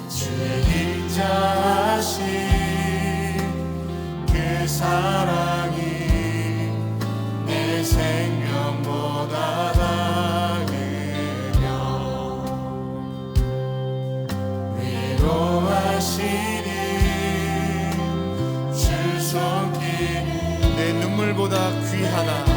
주의 인자하신 그 사랑이 내 생명보다 나으며 위로하시니 주 손길 내 눈물보다 귀하다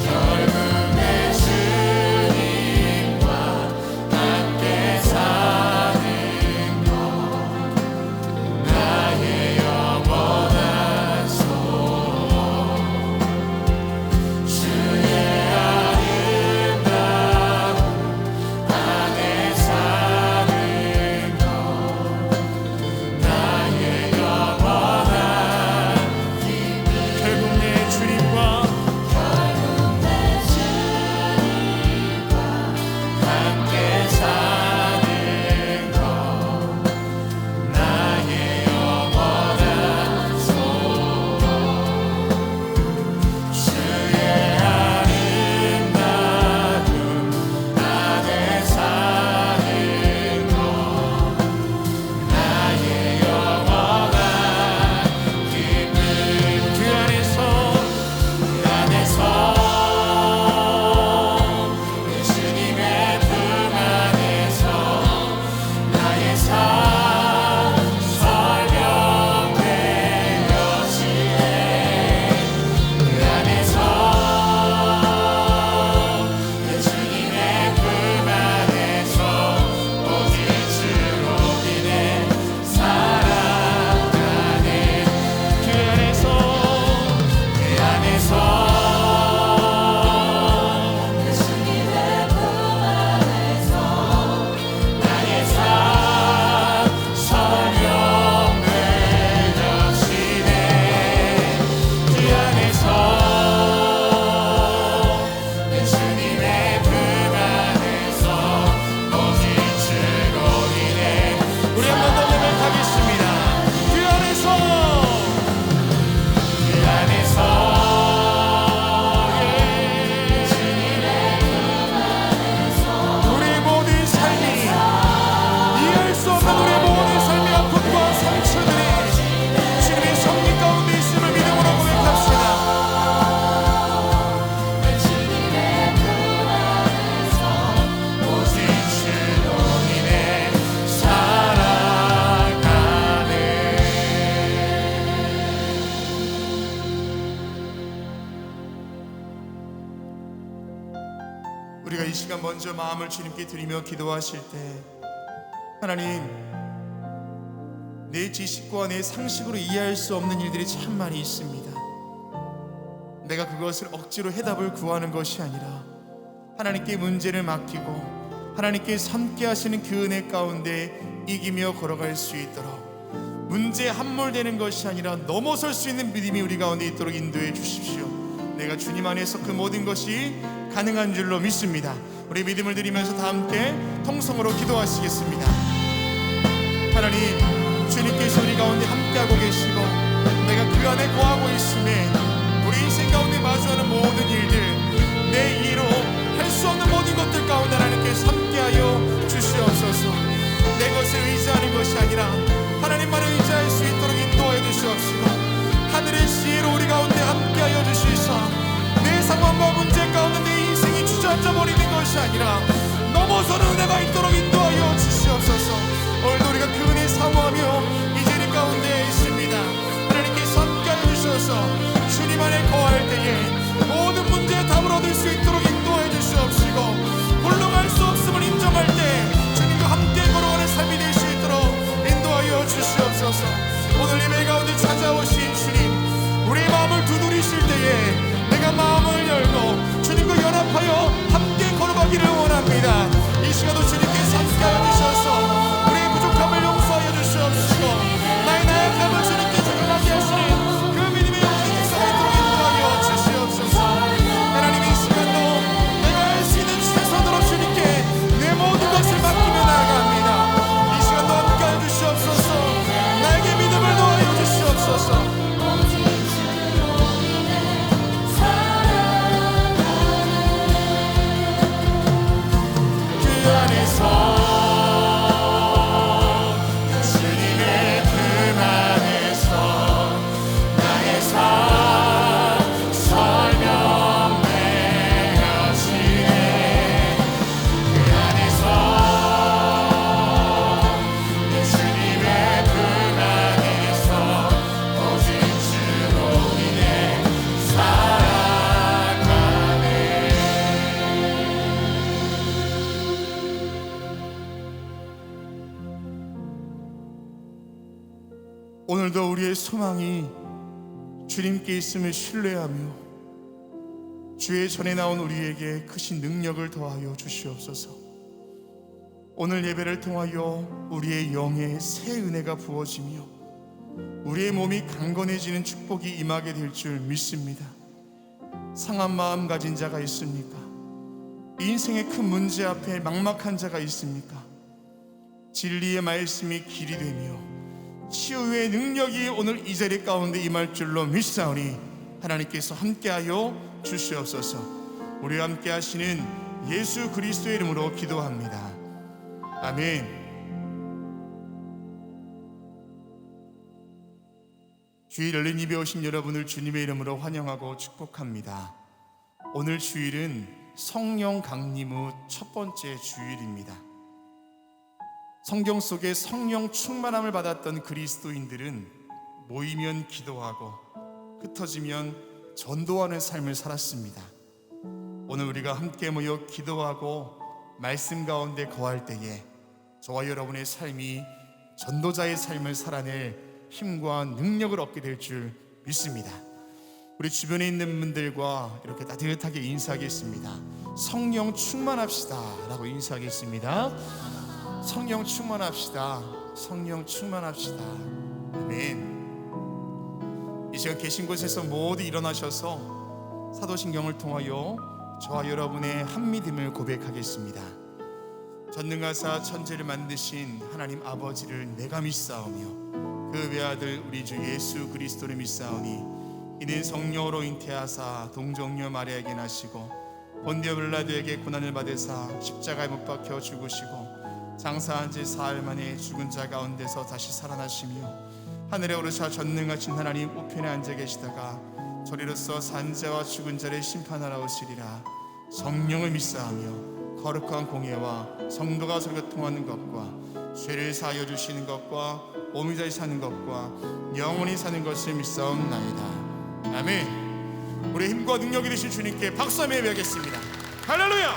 결국 우리가 이 시간 먼저 마음을 주님께 드리며 기도하실 때, 하나님, 내 지식과 내 상식으로 이해할 수 없는 일들이 참 많이 있습니다. 내가 그것을 억지로 해답을 구하는 것이 아니라 하나님께 문제를 맡기고 하나님께 함께 하시는 그 은혜 가운데 이기며 걸어갈 수 있도록, 문제에 함몰되는 것이 아니라 넘어설 수 있는 믿음이 우리 가운데 있도록 인도해 주십시오. 내가 주님 안에서 그 모든 것이 가능한 줄로 믿습니다. 우리 믿음을 드리면서 다 함께 통성으로 기도하시겠습니다. 하나님, 주님께서 우리 가운데 함께하고 계시고 내가 그 안에 거하고 있음에 우리 인생 가운데 마주하는 모든 일들, 내 이해로 할 수 없는 모든 것들 가운데 하나님께서 함께하여 주시옵소서. 내 것을 의지하는 것이 아니라 하나님만을 의지할 수 있도록 인도하여 주시옵시고, 하늘의 지혜로 우리 가운데 함께하여 주시소. 내 상황과 문제 가운데 내 인생이 주저앉아 버리는 것이 아니라 넘어서는 은혜가 있도록 인도하여 주시옵소서. 오늘도 우리가 그 은혜 사모하며 이 자리 가운데 있습니다. 하나님께서 함께하여 주셔서 주님 안에 거할 때에 모든 문제의 답을 얻을 수 있도록 인도하여 주시옵시고, 홀로 갈 수 없음을 인정할 때 주님과 함께 걸어가는 삶이 될 수 있도록 인도하여 주시옵소서. 오늘 예배 가운데 찾아오신 주님, 우리의 마음을 두드리실 때에 내가 마음을 열고 주님과 연합하여 함께 걸어가기를 원합니다. 이 시간도 주님께서 함께하여 주셔서 우리의 부족함을 용서하여 주시옵시고, 나의 나약함을 주님께 드러나게 하시는 그 믿음의 용기가 있도록 인도하여 주시옵소서. 하나님, 이 시간도 내가 할 수 있는 최선으로 주님께 내 모든 것을 맡기며 나아갑니다. 이 시간도 함께하여 주시옵소서. 나에게 믿음을 더하여 주시옵소서. 그 안에서 오늘도 우리의 소망이 주님께 있음을 신뢰하며 주의 전에 나온 우리에게 크신 능력을 더하여 주시옵소서. 오늘 예배를 통하여 우리의 영에 새 은혜가 부어지며 우리의 몸이 강건해지는 축복이 임하게 될 줄 믿습니다. 상한 마음 가진 자가 있습니까? 인생의 큰 문제 앞에 막막한 자가 있습니까? 진리의 말씀이 길이 되며 치유의 능력이 오늘 이 자리 가운데 임할 줄로 믿사오니 하나님께서 함께하여 주시옵소서. 우리와 함께 하시는 예수 그리스도의 이름으로 기도합니다. 아멘. 주일 열린 예배 오신 여러분을 주님의 이름으로 환영하고 축복합니다. 오늘 주일은 성령 강림 후 첫 번째 주일입니다. 성경 속에 성령 충만함을 받았던 그리스도인들은 모이면 기도하고 흩어지면 전도하는 삶을 살았습니다. 오늘 우리가 함께 모여 기도하고 말씀 가운데 거할 때에 저와 여러분의 삶이 전도자의 삶을 살아낼 힘과 능력을 얻게 될 줄 믿습니다. 우리 주변에 있는 분들과 이렇게 따뜻하게 인사하겠습니다. 성령 충만합시다 라고 인사하겠습니다. 성령 충만합시다. 성령 충만합시다. 아멘. 이 시간 계신 곳에서 모두 일어나셔서 사도신경을 통하여 저와 여러분의 한믿음을 고백하겠습니다. 전능하사 천지를 만드신 하나님 아버지를 내가 믿사오며 그 외아들 우리 주 예수 그리스도를 믿사오니 이는 성령으로 잉태하사 동정녀 마리아에게 나시고 본디오 빌라도에게 고난을 받으사 십자가에 못 박혀 죽으시고 장사한 지 사흘 만에 죽은 자 가운데서 다시 살아나시며 하늘에 오르사 전능하신 하나님 우편에 앉아 계시다가 저리로서 산 자와 죽은 자를 심판하러 오시리라. 성령을 믿사하며 거룩한 공예와 성도가 서로 통하는 것과 죄를 사하여 주시는 것과 몸이 다시 사는 것과 영원히 사는 것을 믿사옵나이다. 아멘. 우리 힘과 능력이 되신 주님께 박수 한번 예배하겠습니다. 할렐루야.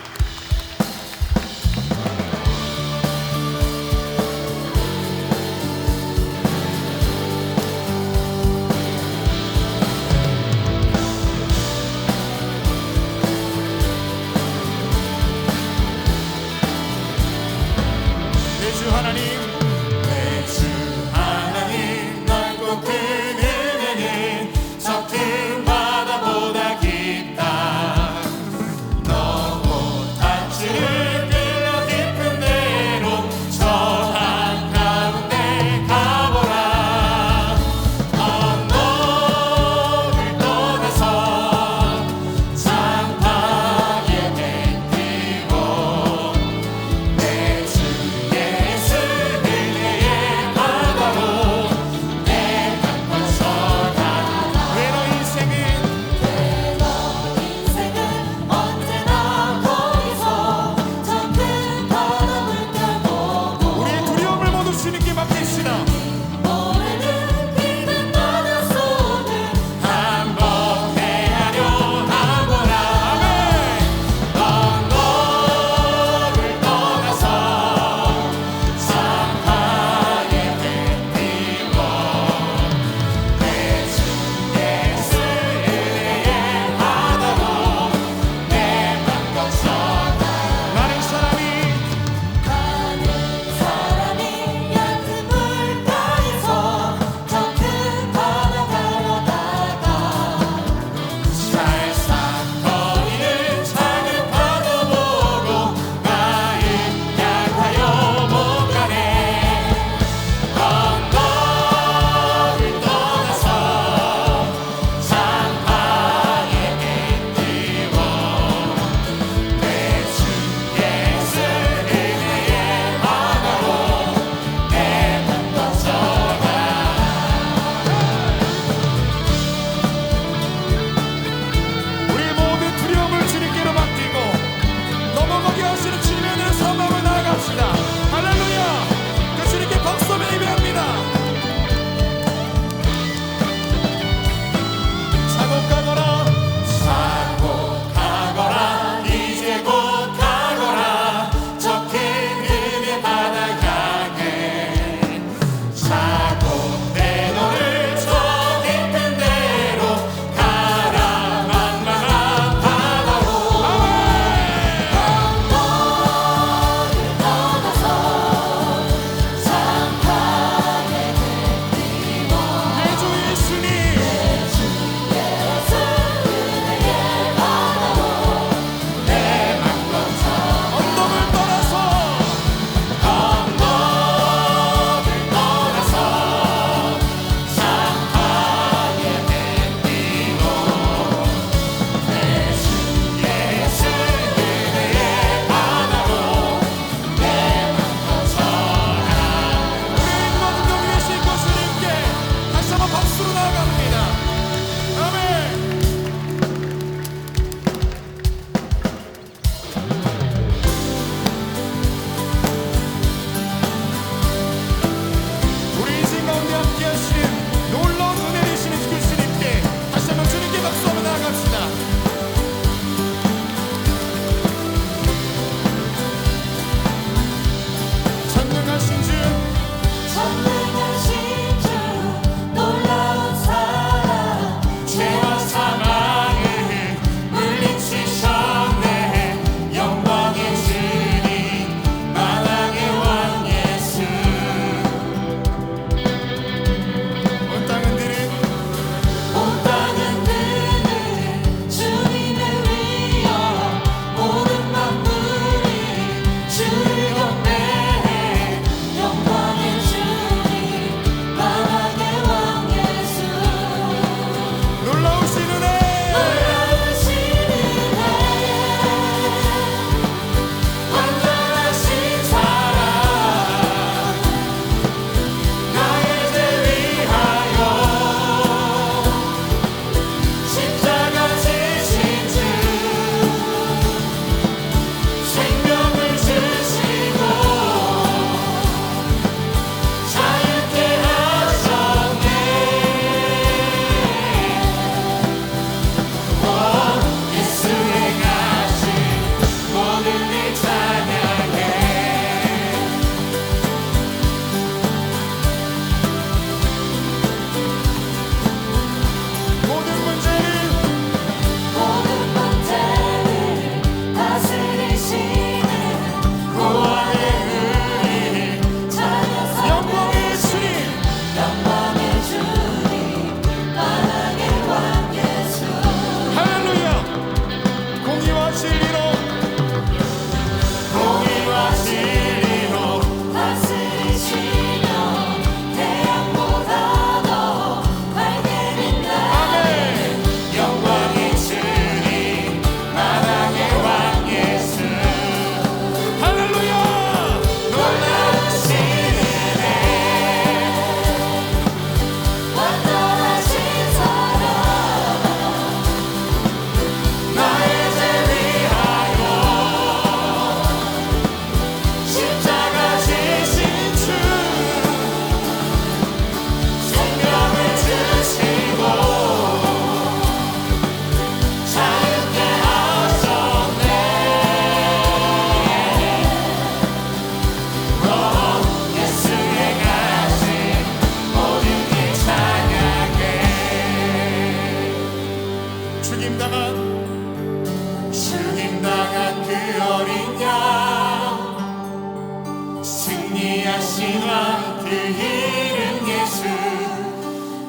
왕 그 이름 예수,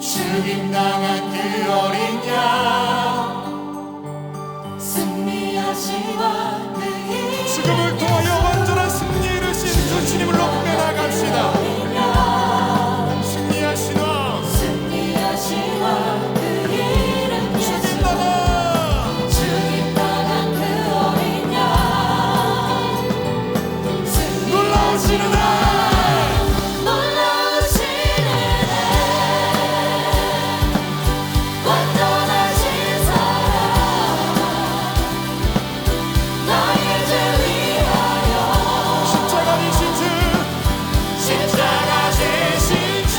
죽임당한 그 어린 양, 승리하신 왕 그 이름 죽음을 통하여 완전한 승리에 이르신 그 주님을 높여 나갑시다. 승리하신 왕, 승리하신 왕 그 이름 예수, 죽임당한 그 어린 양, 놀라우시는 아 놀라우시는 완전하신 사랑, 나의 죄 위하여 십자가 지신 주, 십자가 지신 주,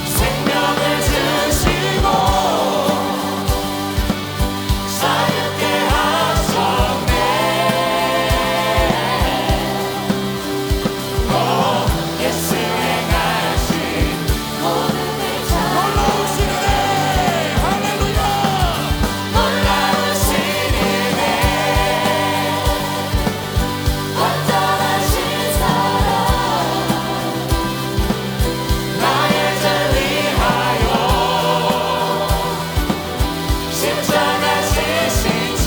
생명을 주시고 자유케 하셨네. 예수 행하신 모든 일 잘 놀라우시는 애, 할렐루야. 놀라우시는 완전하신 사랑, 나의 죄 위하여 십자가 지신 주,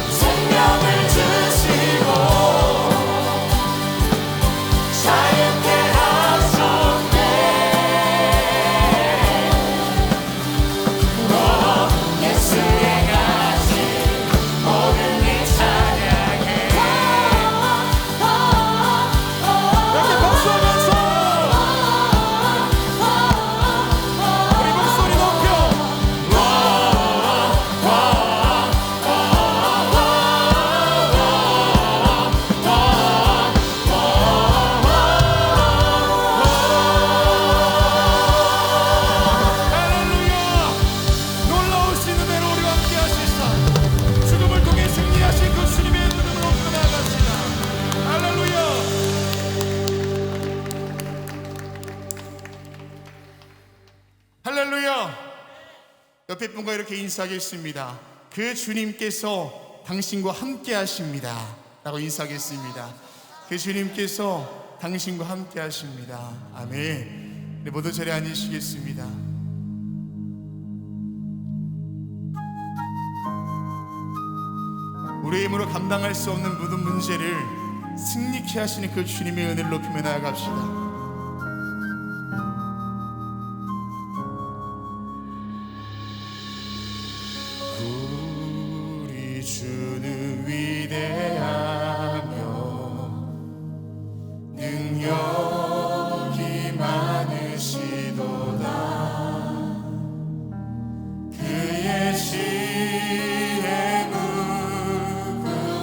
생명을 주시고 자유케 하셨네. 예수 행하신 모든 일 찬양해. 이렇게 박수하면서 우리 목소리 높여 할렐루야. 놀라우시는 대로 우리와 함께 하시사 죽음을 통해 승리하신 그 주님의 이름으로 높여 나갑시다. 할렐루야. 할렐루야. 옆에 분과 이렇게 인사하겠습니다. 그 주님께서 당신과 함께 하십니다 라고 인사하겠습니다. 그 주님께서 당신과 함께 하십니다. 아멘. 네, 모두 자리에 앉으시겠습니다. 우리의 힘으로 감당할 수 없는 모든 문제를 승리케 하시는 그 주님의 은혜를 높이며 나아갑시다. 우리 주는 위대하며 능력이 많으시도다. 그의 시에 무궁하며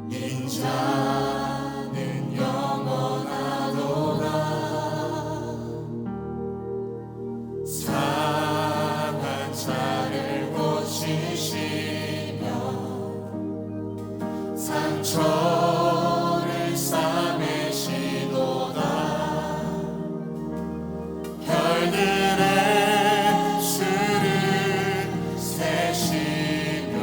인자는 영원하도다. 상한 자를 고치시며 상처를 싸매시도다. 별들의 수를 세시며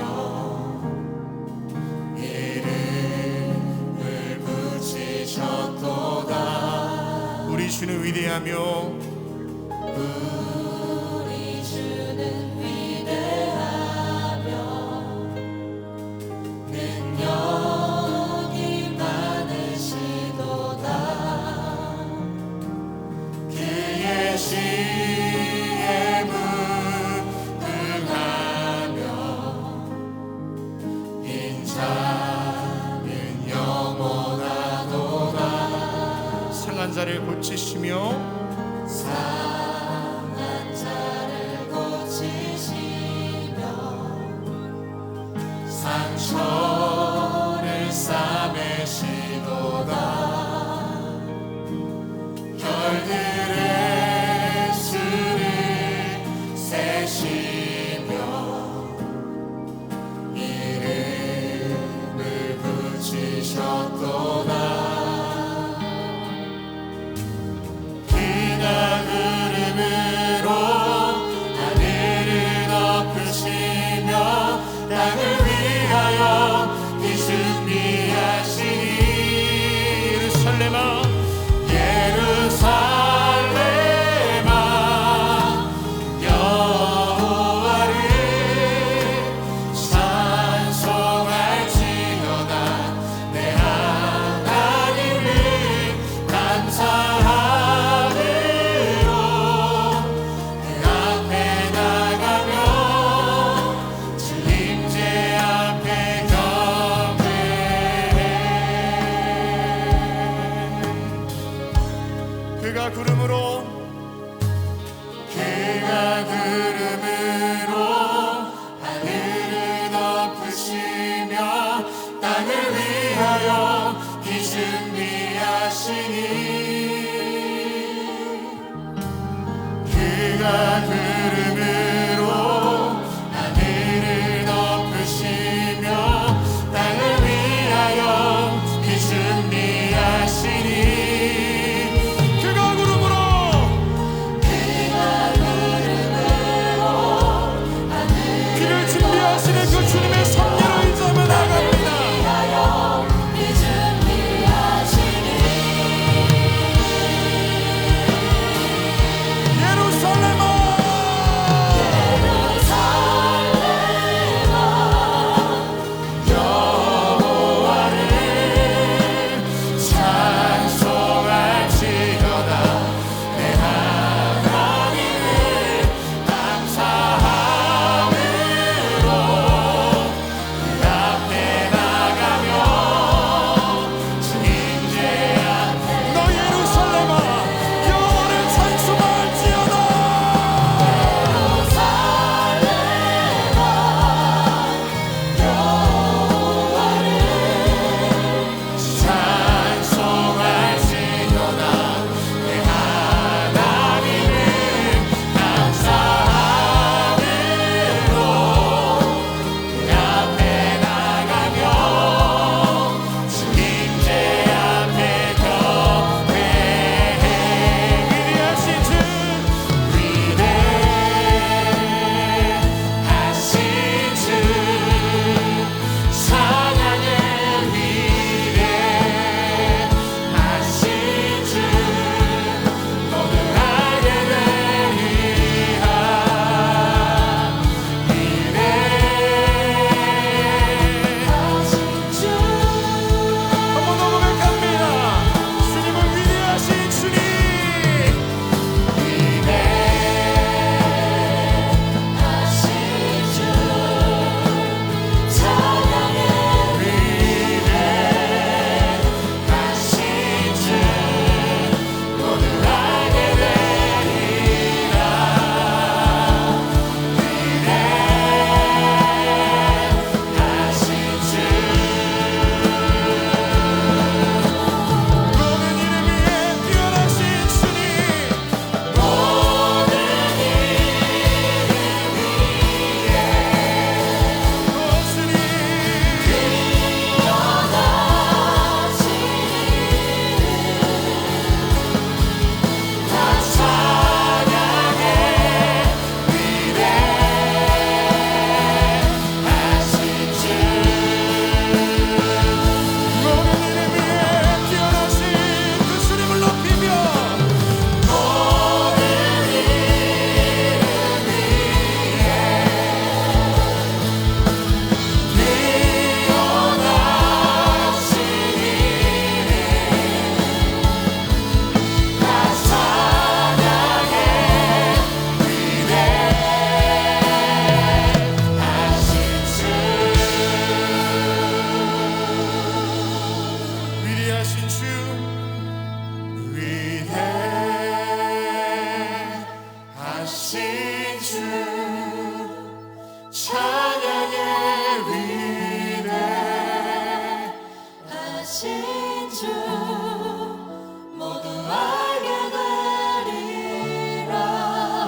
이름을 붙이셨도다. 우리 주는 위대하며 우리 주는 위대하며 능력이 많으시도다. 그의 시에 무궁하며 인자는 영원하도다. 상한 자를 고치시며 상한 자를 고치시며 상처를 싸매시도다. 별들의 수를 세시며 이름을 붙이셨도다. 그가 구름으로 하늘을 덮으시며 땅을 위하여 비 준비하시니 그가 구름으로 비를 준비하시는 그 주님의 섭리로 인자하며 나갑니다.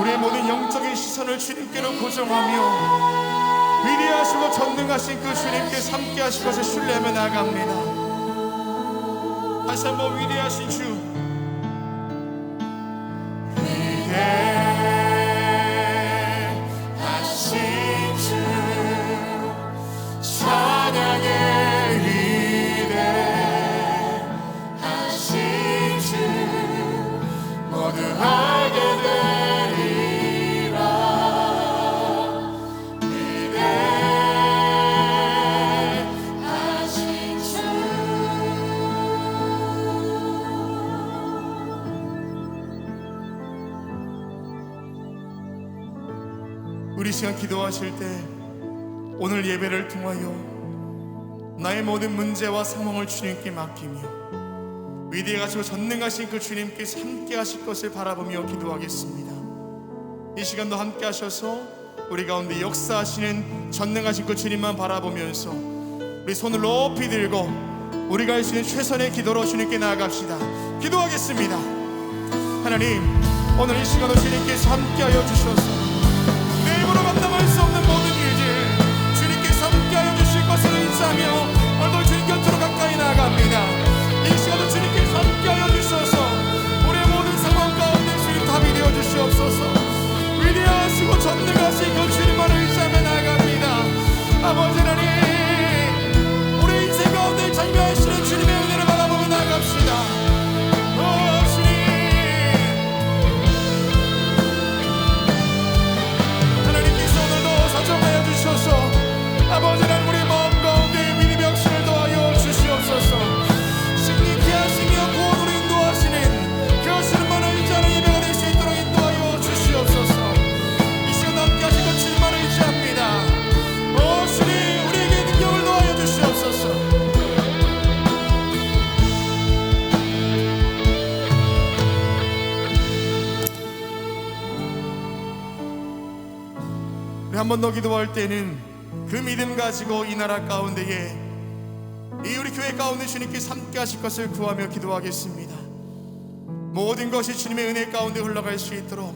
우리의 모든 영적인 시선을 주님께로 고정하며 위대하시고 전능하신 그 주님께 함께 하실 것을 신뢰하며 나아갑니다. 다시 한번 위대하신 주, 위대하신 주, 찬양의 위대하신 주, 모두 알게 되리라. 위대하신 주. 우리 시간 기도하실 때 오늘 예배를 통하여 나의 모든 문제와 상황을 주님께 맡기며 위대하시고 전능하신 그 주님께서 함께 하실 것을 바라보며 기도하겠습니다. 이 시간도 함께 하셔서 우리 가운데 역사하시는 전능하신 그 주님만 바라보면서 우리 손을 높이 들고 우리가 할 수 있는 최선의 기도로 주님께 나아갑시다. 기도하겠습니다. 하나님, 오늘 이 시간도 주님께서 함께하여 주시옵소서. 위대하시고 전능하신 그 주님만을 의지하며 나아갑니다. 아버지 하나님, 우리 인생 가운데 장명하시는 주님의 은혜를 바라보며 나아갑시다. 주님, 하나님께서 오늘도 사정하여 주셔서 아버지 하나님, 우리 마음 가운데 믿음의 역사를 더하여 주시옵소서. 승리케 하시며 구원으로 인도하시는 그 주님만을 의지하는 예배가 될 수 있도록 인도하여 주시옵소서. 이 시간 함께 하신 그 주님만을 의지합니다. 주님, 우리에게 능력을 더하여 주시옵소서. 우리 한 번 더 기도할 때는 그 믿음 가지고 이 나라 가운데에, 이 우리 교회 가운데 주님께서 함께 하실 것을 구하며 기도하겠습니다. 모든 것이 주님의 은혜 가운데 흘러갈 수 있도록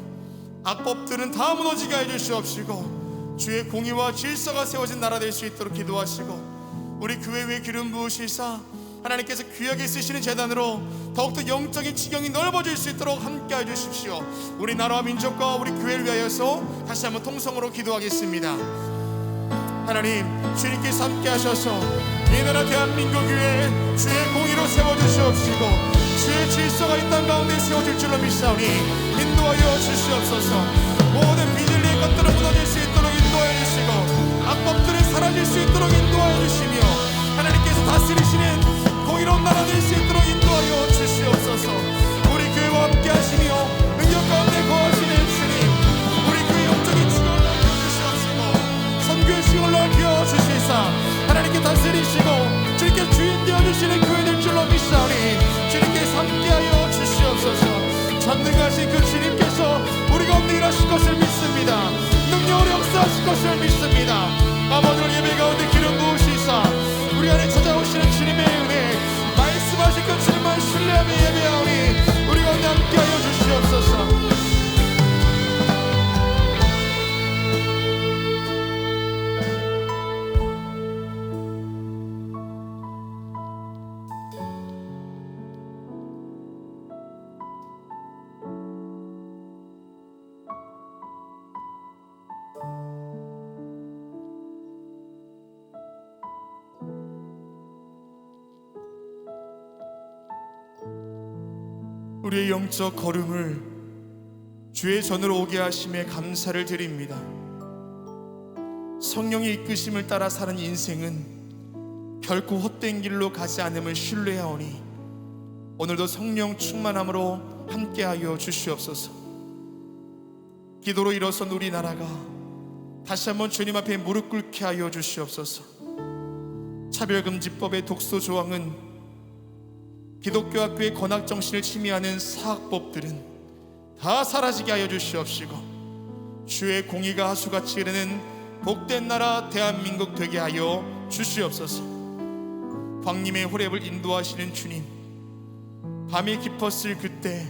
악법들은 다 무너지게 해주시옵시고, 주의 공의와 질서가 세워진 나라 될 수 있도록 기도하시고, 우리 교회 위에 기름 부으시사 하나님께서 귀하게 쓰시는 재단으로 더욱더 영적인 지경이 넓어질 수 있도록 함께 해주십시오. 우리 나라와 민족과 우리 교회를 위하여서 다시 한번 통성으로 기도하겠습니다. 하나님, 주님께서 함께 하셔서 이 나라 대한민국 위에 주의 공의로 세워주시옵시고, 주의 질서가 이 땅 가운데 세워질 줄로 믿사오니 인도하여 주시옵소서. 모든 비질리의 것들을 무너질 수 있도록 인도하여 주시고, 악법들을 사라질 수 있도록 인도하여 주시며, 하나님께서 다스리시는 공의로운 나라 될 수 있도록 인도하여 주시옵소서. 우리 교회와 함께 하시며 능력 가운데 거하시는 주님, 우리 교회 영적인 축원을 넓혀주시옵시고, 선교의 시간을 넓혀주시사 하나님께 다스리시고 주님께 주인 되어주시는 교회 될 줄로 믿사오니 주님께서 함께하여 주시옵소서. 전능하신 그 주님께서 우리 가운데 일하실 것을 믿습니다. 능력으로 역사하실 것을 믿습니다. 아버지, 예배 가운데 기름 부으시사 우리 안에 찾아오시는 주님의 은혜, 말씀하신 그 주님만 신뢰하며 예배하오니 우리 가운데 함께하여 주시옵소서. 우리의 영적 걸음을 주의 전으로 오게 하심에 감사를 드립니다. 성령의 이끄심을 따라 사는 인생은 결코 헛된 길로 가지 않음을 신뢰하오니 오늘도 성령 충만함으로 함께하여 주시옵소서. 기도로 일어선 우리나라가 다시 한번 주님 앞에 무릎 꿇게 하여 주시옵소서. 차별금지법의 독소 조항은 기독교 학교의 건학정신을 침해하는 사학법들은 다 사라지게 하여 주시옵시고, 주의 공의가 하수같이 흐르는 복된 나라 대한민국 되게 하여 주시옵소서. 광림의 호렙을 인도하시는 주님, 밤이 깊었을 그때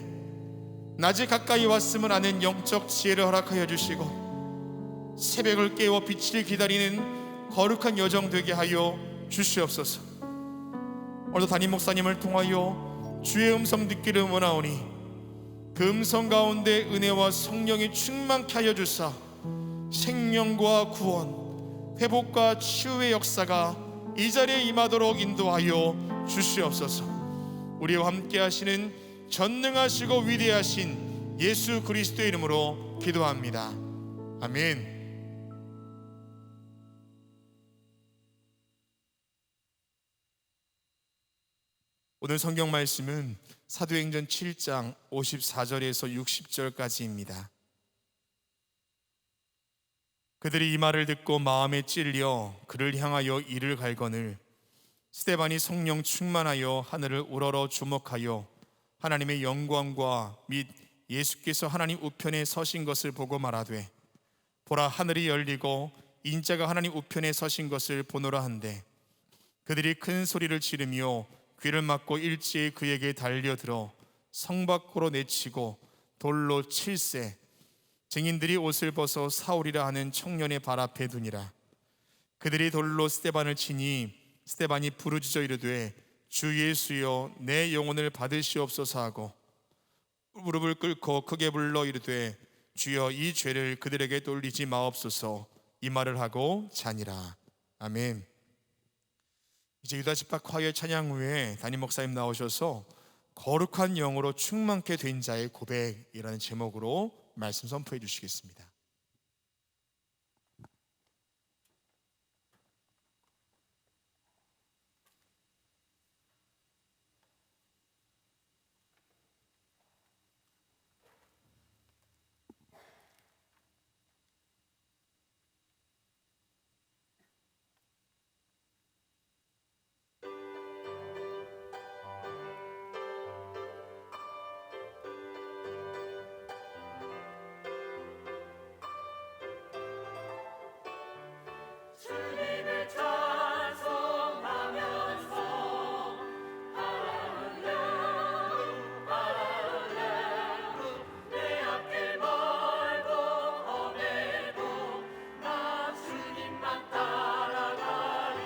낮에 가까이 왔음을 아는 영적 지혜를 허락하여 주시고, 새벽을 깨워 빛을 기다리는 거룩한 여정 되게 하여 주시옵소서. 오늘도 담임 목사님을 통하여 주의 음성 듣기를 원하오니 그 음성 가운데 은혜와 성령이 충만케 하여 주사 생명과 구원, 회복과 치유의 역사가 이 자리에 임하도록 인도하여 주시옵소서. 우리와 함께 하시는 전능하시고 위대하신 예수 그리스도의 이름으로 기도합니다. 아멘. 오늘 성경 말씀은 사도행전 7장 54절에서 60절까지입니다. 그들이 이 말을 듣고 마음에 찔려 그를 향하여 이를 갈거늘 스데반이 성령 충만하여 하늘을 우러러 주목하여 하나님의 영광과 및 예수께서 하나님 우편에 서신 것을 보고 말하되, 보라, 하늘이 열리고 인자가 하나님 우편에 서신 것을 보노라 한데, 그들이 큰 소리를 지르며 귀를 막고 일제히 그에게 달려들어 성 밖으로 내치고 돌로 칠세, 증인들이 옷을 벗어 사울이라 하는 청년의 발 앞에 두니라. 그들이 돌로 스데반을 치니 스데반이 부르짖어 이르되, 주 예수여, 내 영혼을 받으시옵소서 하고 무릎을 꿇고 크게 불러 이르되, 주여 이 죄를 그들에게 돌리지 마옵소서. 이 말을 하고 자니라. 아멘. 이제 유다 지파 화요일 찬양 후에 담임 목사님 나오셔서 거룩한 영으로 충만케 된 자의 고백이라는 제목으로 말씀 선포해 주시겠습니다. 주님을 찬송하면서 할렐루야 할렐루야 내 앞길 멀고 험해도 나 주님만 따라가리.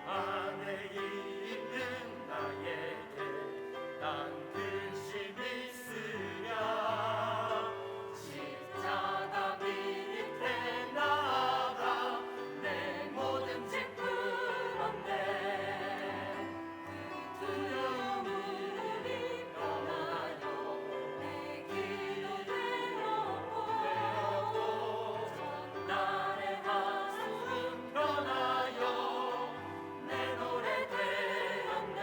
안에 있는 나에게 난 근심이 있으랴. 십자가 밑에 나아가 내 모든 짐 풀었네. 그 두려움을 떠나요 내 기도 되었고 전날의 한숨은 떠나요 내 노래 되었네.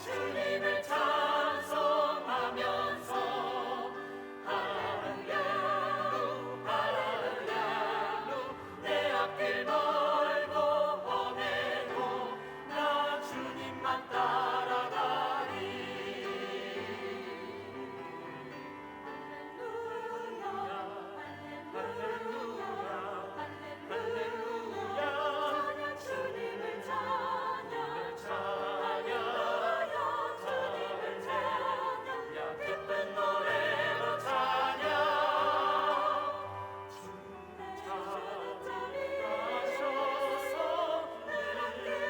주님을 찬송하면서 할렐루야 할렐루야 내 앞길 멀고 험해도 나 주님만 따라가리. 할렐루야 할렐루야 주님을 찬양 주님을 찬양 기쁜 노래로 찬양. 주님 찾아가셔서 늘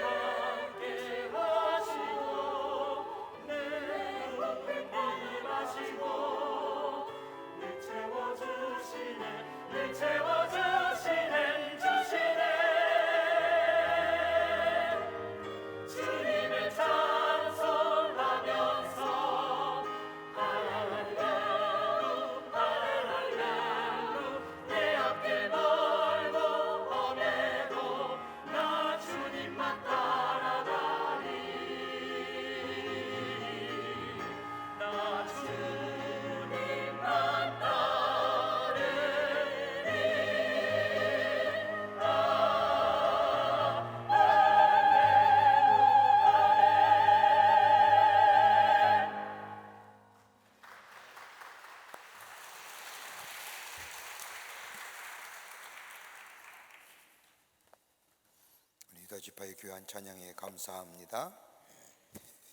함께 하시고 내 목을 임하시고 늘 채워주시네 늘 채워주시네 주시네. 주님을 찬송하면서 할렐루야 할렐루야 내 앞길 멀고 험해도 나 주님만 따라가리. 나 주님만 따르리. 우리 유다 지파의 귀한 찬양에 감사합니다.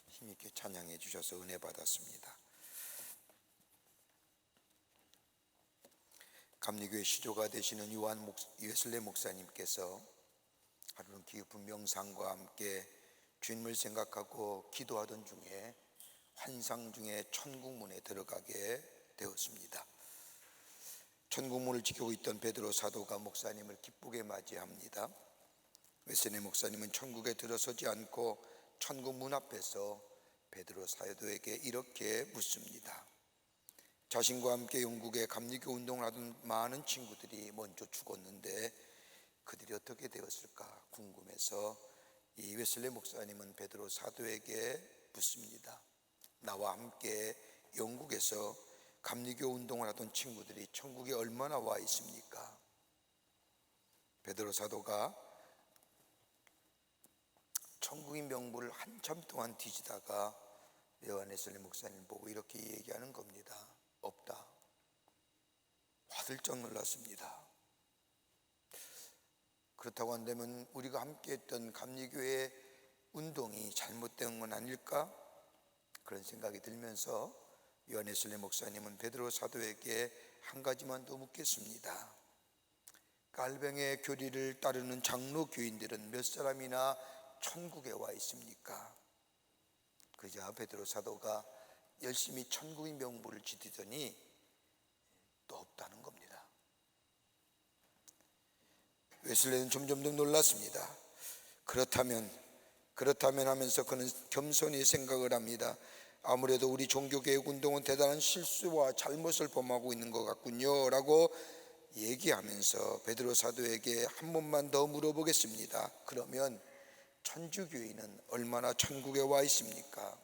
힘있게 찬양해 주셔서 은혜 받았습니다. 감리교회 시조가 되시는 웨슬레 목사님께서 하루는 깊은 명상과 함께 주님을 생각하고 기도하던 중에 환상 중에 천국문에 들어가게 되었습니다. 천국문을 지키고 있던 베드로 사도가 목사님을 기쁘게 맞이합니다. 웨슬레 목사님은 천국에 들어서지 않고 천국문 앞에서 베드로 사도에게 이렇게 묻습니다. 자신과 함께 영국에 감리교 운동을 하던 많은 친구들이 먼저 죽었는데 그들이 어떻게 되었을까 궁금해서 이 웨슬레 목사님은 베드로 사도에게 묻습니다. 나와 함께 영국에서 감리교 운동을 하던 친구들이 천국에 얼마나 와 있습니까? 베드로 사도가 천국의 명부를 한참 동안 뒤지다가 웨슬레 목사님 보고 이렇게 얘기하는 겁니다. 없다. 화들짝 놀랐습니다. 그렇다고 한다면 우리가 함께했던 감리교회 운동이 잘못된 건 아닐까? 그런 생각이 들면서 웨슬레 목사님은 베드로 사도에게 한 가지만 더 묻겠습니다. 갈병의 교리를 따르는 장로 교인들은 몇 사람이나 천국에 와 있습니까? 그저 베드로 사도가 열심히 천국의 명부를 지키더니 또 없다는 겁니다. 웨슬레는 점점 더 놀랐습니다. 그렇다면 하면서 그는 겸손히 생각을 합니다. 아무래도 우리 종교개혁 운동은 대단한 실수와 잘못을 범하고 있는 것 같군요 라고 얘기하면서 베드로 사도에게 한 번만 더 물어보겠습니다. 그러면 천주교인은 얼마나 천국에 와 있습니까?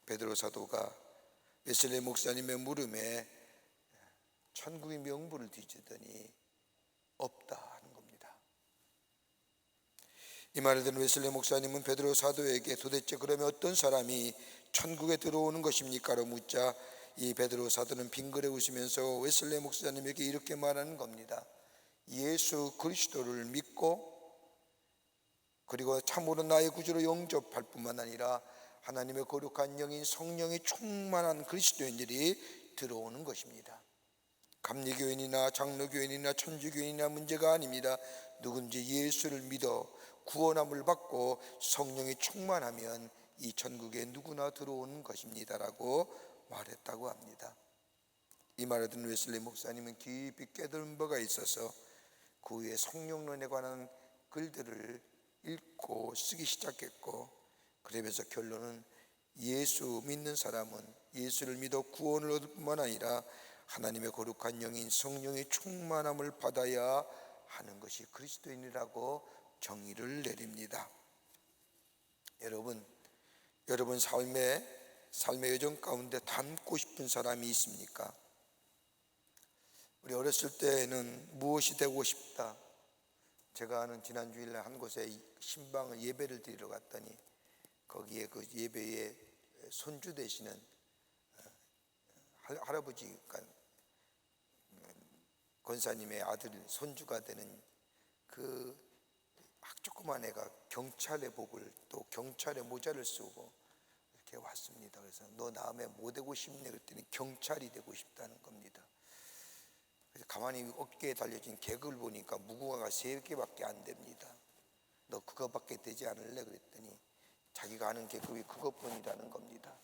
베드로 사도가 웨슬레 목사님의 물음에 천국의 명부를 뒤지더니 없다 하는 겁니다. 이 말을 들은 웨슬레 목사님은 베드로 사도에게 도대체 그러면 어떤 사람이 천국에 들어오는 것입니까? 라고 묻자 이 베드로 사도는 빙그레 웃으면서 웨슬레 목사님에게 이렇게 말하는 겁니다. 예수 그리스도를 믿고 그리고 참으로 나의 구주로 영접할 뿐만 아니라 하나님의 거룩한 영인 성령이 충만한 그리스도인들이 들어오는 것입니다. 감리교인이나 장로교인이나 천주교인이나 문제가 아닙니다. 누군지 예수를 믿어 구원함을 받고 성령이 충만하면 이 천국에 누구나 들어오는 것입니다 라고 말했다고 합니다. 이 말을 듣는 웨슬리 목사님은 깊이 깨달은 바가 있어서 그 후에 성령론에 관한 글들을 읽고 쓰기 시작했고, 그러면서 결론은 예수 믿는 사람은 예수를 믿어 구원을 얻을 뿐만 아니라 하나님의 거룩한 영인 성령의 충만함을 받아야 하는 것이 그리스도인이라고 정의를 내립니다. 여러분 삶의 여정 가운데 닮고 싶은 사람이 있습니까? 우리 어렸을 때는 무엇이 되고 싶다. 제가 아는 지난 주일날 한 곳에 신방을 예배를 드리러 갔더니 거기에 그 예배에 손주 되시는 할아버지, 그러니까 권사님의 아들 손주가 되는 그 조그만 애가 경찰의 복을 또 경찰의 모자를 쓰고 이렇게 왔습니다. 그래서 너 다음에 뭐 되고 싶니? 그랬더니 경찰이 되고 싶다는 겁니다. 그래서 가만히 어깨에 달려진 계급을 보니까 무궁화가 3개밖에 안 됩니다. 너 그거밖에 되지 않을래? 그랬더니 자기가 아는 계급이 그것뿐이라는 겁니다.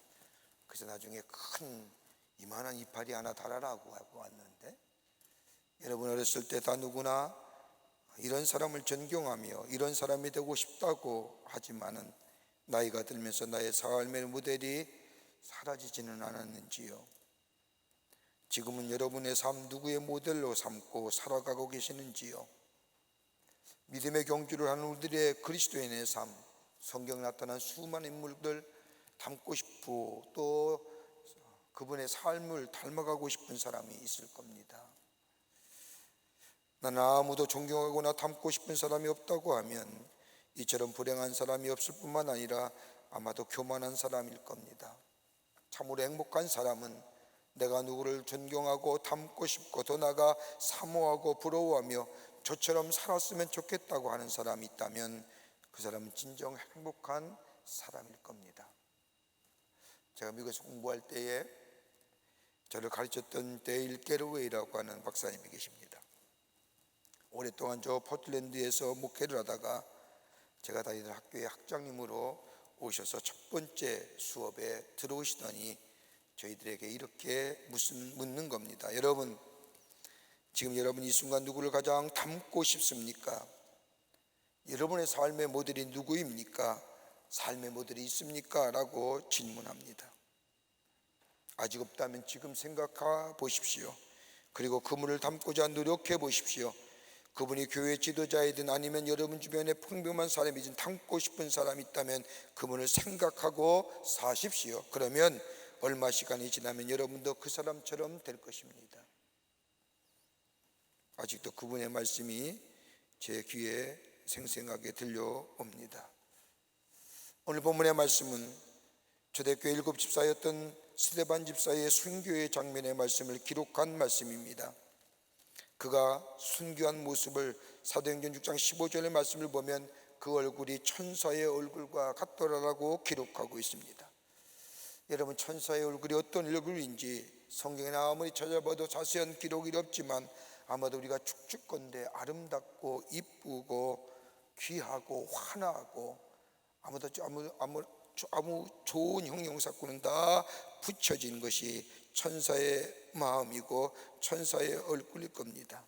그래서 나중에 큰 이만한 이파리 하나 달아라고 하고 왔는데, 여러분 어렸을 때 다 누구나 이런 사람을 존경하며 이런 사람이 되고 싶다고 하지만은 나이가 들면서 나의 삶의 모델이 사라지지는 않았는지요? 지금은 여러분의 삶 누구의 모델로 삼고 살아가고 계시는지요? 믿음의 경주를 하는 우리들의 그리스도인의 삶, 성경에 나타난 수많은 인물들 닮고 싶고 또 그분의 삶을 닮아가고 싶은 사람이 있을 겁니다. 나는 아무도 존경하거나 닮고 싶은 사람이 없다고 하면 이처럼 불행한 사람이 없을 뿐만 아니라 아마도 교만한 사람일 겁니다. 참으로 행복한 사람은 내가 누구를 존경하고 닮고 싶고 더 나아가 사모하고 부러워하며 저처럼 살았으면 좋겠다고 하는 사람이 있다면 그 사람은 진정 행복한 사람일 겁니다. 제가 미국에서 공부할 때에 저를 가르쳤던 데일 게러웨이라고 하는 박사님이 계십니다. 오랫동안 저 포틀랜드에서 목회를 하다가 제가 다니던 학교의 학장님으로 오셔서 첫 번째 수업에 들어오시더니 저희들에게 이렇게 묻는 겁니다. 여러분, 지금 여러분 이 순간 누구를 가장 닮고 싶습니까? 여러분의 삶의 모델이 누구입니까? 삶의 모델이 있습니까? 라고 질문합니다. 아직 없다면 지금 생각해 보십시오. 그리고 그분을 닮고자 노력해 보십시오. 그분이 교회 지도자이든 아니면 여러분 주변에 평범한 사람이든 닮고 싶은 사람이 있다면 그분을 생각하고 사십시오. 그러면 얼마 시간이 지나면 여러분도 그 사람처럼 될 것입니다. 아직도 그분의 말씀이 제 귀에 생생하게 들려옵니다. 오늘 본문의 말씀은 초대교회 7집사였던 스데반 집사의 순교의 장면의 말씀을 기록한 말씀입니다. 그가 순교한 모습을 사도행전 6장 15절의 말씀을 보면 그 얼굴이 천사의 얼굴과 같더라라고 기록하고 있습니다. 여러분, 천사의 얼굴이 어떤 얼굴인지 성경에 아무리 찾아봐도 자세한 기록이 없지만 아마도 우리가 축축건데 아름답고 이쁘고 귀하고 환하고 아무 좋은 형용사구는 다 붙여진 것이 천사의 마음이고 천사의 얼굴일 겁니다.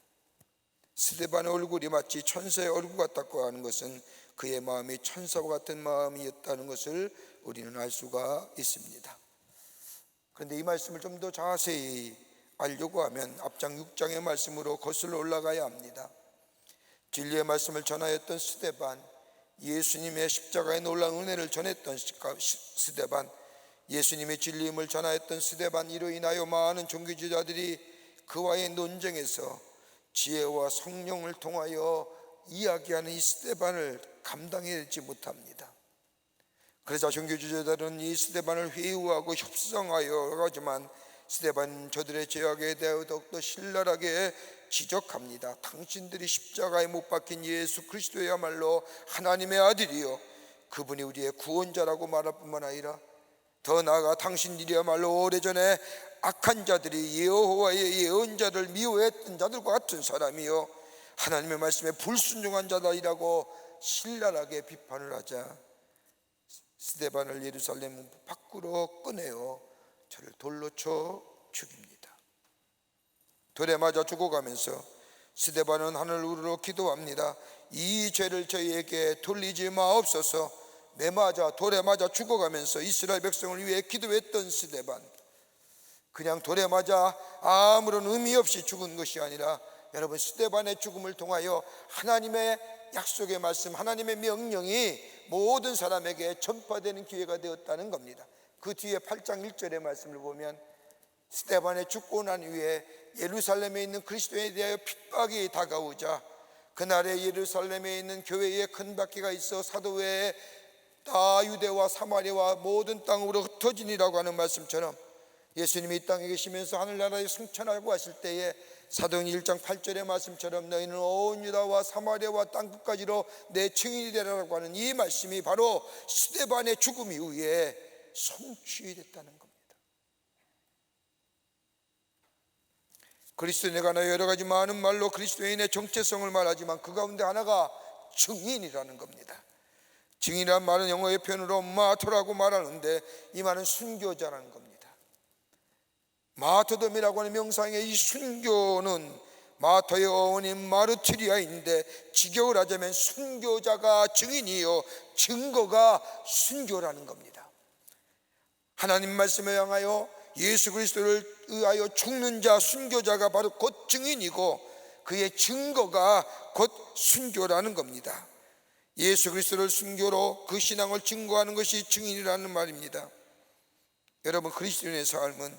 스데반의 얼굴이 마치 천사의 얼굴 같다고 하는 것은 그의 마음이 천사와 같은 마음이었다는 것을 우리는 알 수가 있습니다. 그런데 이 말씀을 좀 더 자세히 알려고 하면 앞장 6장의 말씀으로 거슬러 올라가야 합니다. 진리의 말씀을 전하였던 스데반, 예수님의 십자가의 놀라운 은혜를 전했던 스데반, 예수님의 진리임을 전하였던 스데반, 이로 인하여 많은 종교지도자들이 그와의 논쟁에서 지혜와 성령을 통하여 이야기하는 이 스데반을 감당하지 못합니다. 그래서 종교지도자들은 이 스데반을 회유하고 협상하여 하지만 스데반은 저들의 죄악에 대하여 더욱더 신랄하게 지적합니다. 당신들이 십자가에 못 박힌 예수 그리스도야말로 하나님의 아들이요 그분이 우리의 구원자라고 말할 뿐만 아니라 더 나아가 당신들이야말로 오래전에 악한 자들이 여호와의 예언자를 미워했던 자들과 같은 사람이요 하나님의 말씀에 불순종한 자들이라고 신랄하게 비판을 하자 스데반을 예루살렘 밖으로 꺼내어 저를 돌로 쳐 죽입니다. 돌에 맞아 죽어가면서 스데반은 하늘을 우러러 기도합니다. 이 죄를 저희에게 돌리지 마옵소서. 돌에 맞아 죽어가면서 이스라엘 백성을 위해 기도했던 스데반, 그냥 돌에 맞아 아무런 의미 없이 죽은 것이 아니라 여러분, 스데반의 죽음을 통하여 하나님의 약속의 말씀, 하나님의 명령이 모든 사람에게 전파되는 기회가 되었다는 겁니다. 그 뒤에 8장 1절의 말씀을 보면 스데반의 죽고 난 후에 예루살렘에 있는 그리스도에 대하여 핍박이 다가오자 그날에 예루살렘에 있는 교회에 큰 박해가 있어 사도 외에 다 유대와 사마리아와 모든 땅으로 흩어지니라고 하는 말씀처럼 예수님이 이 땅에 계시면서 하늘나라에 승천하고 하실 때에 사도행 1장 8절의 말씀처럼 너희는 온 유다와 사마리아와 땅끝까지로 내 증인이 되라고 하는 이 말씀이 바로 스데반의 죽음 이후에 성취됐다는 겁니다. 그리스도인에 관하여 여러 가지 많은 말로 그리스도인의 정체성을 말하지만 그 가운데 하나가 증인이라는 겁니다. 증인이란 말은 영어의 표현으로 마토라고 말하는데 이 말은 순교자라는 겁니다. 마토돔이라고 하는 명상의 이 순교는 마토의 어원인 마르티리아인데 직역을 하자면 순교자가 증인이요 증거가 순교라는 겁니다. 하나님 말씀에 향하여 예수 그리스도를 의하여 죽는 자 순교자가 바로 곧 증인이고 그의 증거가 곧 순교라는 겁니다. 예수 그리스도를 순교로 그 신앙을 증거하는 것이 증인이라는 말입니다. 여러분, 그리스도인의 삶은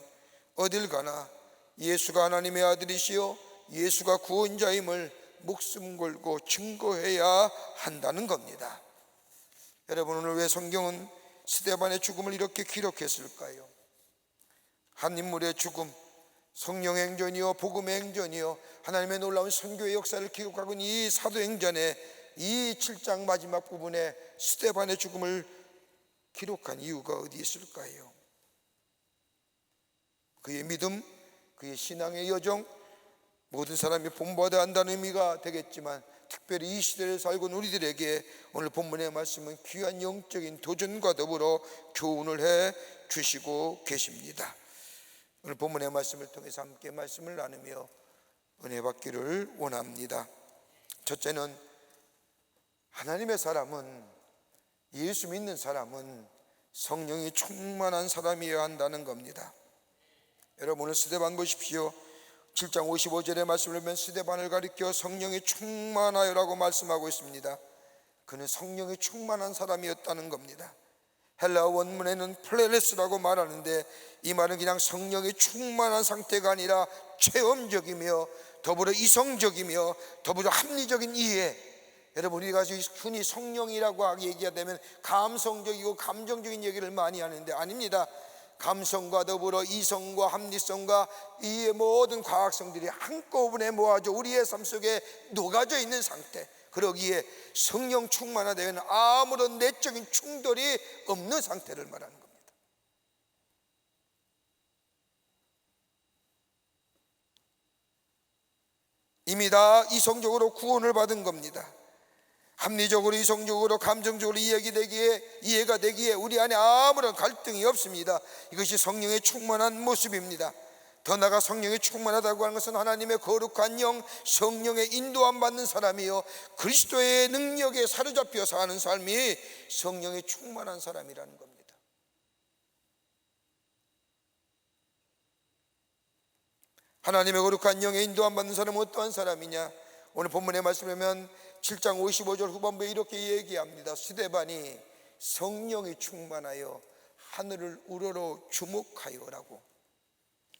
어딜 가나 예수가 하나님의 아들이시요 예수가 구원자임을 목숨 걸고 증거해야 한다는 겁니다. 여러분, 오늘 왜 성경은 스데반의 죽음을 이렇게 기록했을까요? 한 인물의 죽음, 성령의 행전이요 복음의 행전이요 하나님의 놀라운 선교의 역사를 기록하고 있는 이 사도행전의 이 7장 마지막 부분에 스데반의 죽음을 기록한 이유가 어디 있을까요? 그의 믿음, 그의 신앙의 여정, 모든 사람이 본받아야 한다는 의미가 되겠지만 특별히 이 시대를 살고 있는 우리들에게 오늘 본문의 말씀은 귀한 영적인 도전과 더불어 교훈을 해 주시고 계십니다. 오늘 본문의 말씀을 통해서 함께 말씀을 나누며 은혜 받기를 원합니다. 첫째는 하나님의 사람은, 예수 믿는 사람은 성령이 충만한 사람이어야 한다는 겁니다. 여러분, 오늘 스데반 보십시오. 7장 55절의 말씀을 보면 스데반을 가리켜 성령이 충만하여라고 말씀하고 있습니다. 그는 성령이 충만한 사람이었다는 겁니다. 헬라어 원문에는 플레레스라고 말하는데 이 말은 그냥 성령이 충만한 상태가 아니라 체험적이며 더불어 이성적이며 더불어 합리적인 이해. 여러분, 우리가 흔히 성령이라고 얘기하면 감성적이고 감정적인 얘기를 많이 하는데 아닙니다. 감성과 더불어 이성과 합리성과 이 모든 과학성들이 한꺼번에 모아져 우리의 삶 속에 녹아져 있는 상태, 그러기에 성령 충만하다면 아무런 내적인 충돌이 없는 상태를 말하는 겁니다. 이미 다 이성적으로 구원을 받은 겁니다. 합리적으로, 이성적으로, 감정적으로 이해가 되기에 우리 안에 아무런 갈등이 없습니다. 이것이 성령의 충만한 모습입니다. 더 나아가 성령이 충만하다고 하는 것은 하나님의 거룩한 영, 성령의 인도함 받는 사람이요, 그리스도의 능력에 사로잡혀 사는 삶이 성령의 충만한 사람이라는 겁니다. 하나님의 거룩한 영의 인도함 받는 사람은 어떠한 사람이냐? 오늘 본문의 말씀을 보면 7장 55절 후반부에 이렇게 얘기합니다. 스데반이 성령이 충만하여 하늘을 우러러 주목하여라고.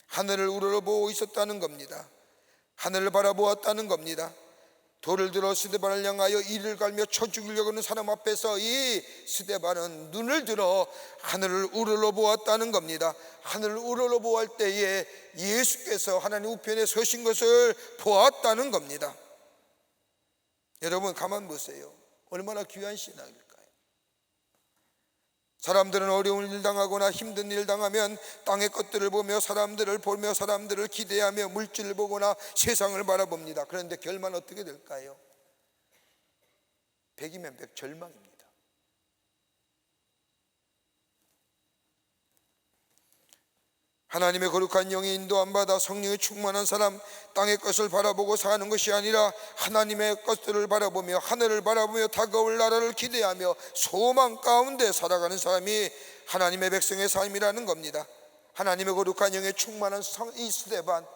하늘을 우러러보고 있었다는 겁니다. 하늘을 바라보았다는 겁니다. 돌을 들어 스데반을 향하여 이를 갈며 쳐 죽이려고 하는 사람 앞에서 이 스데반은 눈을 들어 하늘을 우러러보았다는 겁니다. 하늘을 우러러보았을 때에 예수께서 하나님 우편에 서신 것을 보았다는 겁니다. 여러분 가만 보세요. 얼마나 귀한 신앙일까요? 사람들은 어려운 일 당하거나 힘든 일 당하면 땅의 것들을 보며 사람들을 기대하며 물질을 보거나 세상을 바라봅니다. 그런데 결말 어떻게 될까요? 백이면 백 절망입니다. 하나님의 거룩한 영의 인도함 받아 성령의 충만한 사람, 땅의 것을 바라보고 사는 것이 아니라 하나님의 것들을 바라보며 하늘을 바라보며 다가올 나라를 기대하며 소망 가운데 살아가는 사람이 하나님의 백성의 삶이라는 겁니다. 하나님의 거룩한 영의 충만한 이 스데반,